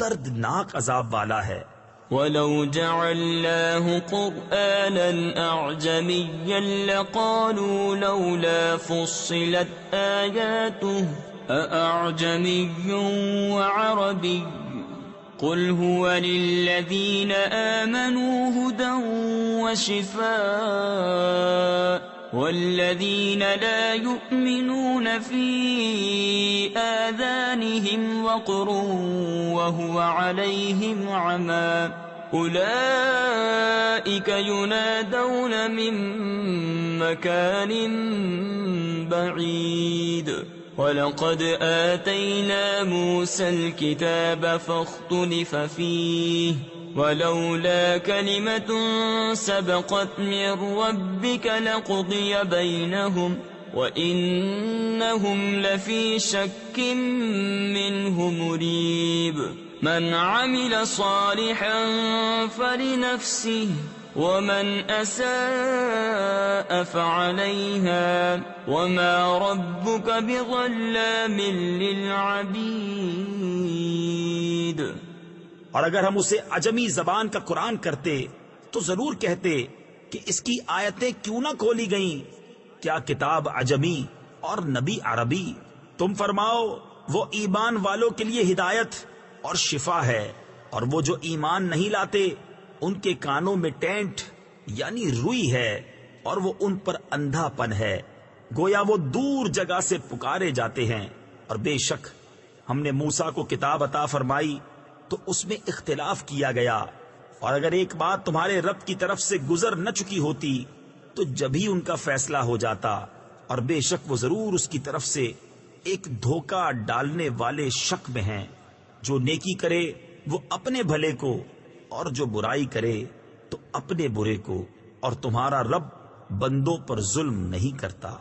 دردناک عذاب والا ہے۔ وَلَوْ جَعَلْنَاهُ قُرْآنًا أَعْجَمِيًّا لَقَالُوا لَوْلَا فُصِّلَتْ آيَاتُهُ أَأَعْجَمِيٌّ وَعَرَبِيٌّ قُلْ هُوَ لِلَّذِينَ آمَنُوا هُدًى وَشِفَاءٌ والذين لا يؤمنون في آذانهم وقر وهو عليهم عمى أولئك ينادون من مكان بعيد وَلَقَدْ آتَيْنَا مُوسَى الْكِتَابَ فَاخْتُلِفَ فِيهِ وَلَوْلَا كَلِمَةٌ سَبَقَتْ مِنْ رَبِّكَ لَقُضِيَ بَيْنَهُمْ وَإِنَّهُمْ لَفِي شَكٍّ مِّنْهُ مُرِيبٍ مَنْ عَمِلَ صَالِحًا فَلِنَفْسِهِ وَمَنْ أَسَاءَ فَعَلَيْهَا وَمَا رَبُّكَ بِظَلَّامٍ لِّلْعَبِيدِ۔ اور اگر ہم اسے عجمی زبان کا قرآن کرتے تو ضرور کہتے کہ اس کی آیتیں کیوں نہ کھولی گئیں، کیا کتاب عجمی اور نبی عربی؟ تم فرماؤ وہ ایمان والوں کے لیے ہدایت اور شفا ہے، اور وہ جو ایمان نہیں لاتے ان کے کانوں میں ٹینٹ یعنی روئی ہے، اور وہ ان پر اندھا پن ہے، گویا وہ دور جگہ سے پکارے جاتے ہیں۔ اور بے شک ہم نے موسیٰ کو کتاب عطا فرمائی تو اس میں اختلاف کیا گیا، اور اگر ایک بات تمہارے رب کی طرف سے گزر نہ چکی ہوتی تو جبھی ان کا فیصلہ ہو جاتا، اور بے شک وہ ضرور اس کی طرف سے ایک دھوکہ ڈالنے والے شک میں ہیں۔ جو نیکی کرے وہ اپنے بھلے کو، اور جو برائی کرے تو اپنے برے کو، اور تمہارا رب بندوں پر ظلم نہیں کرتا۔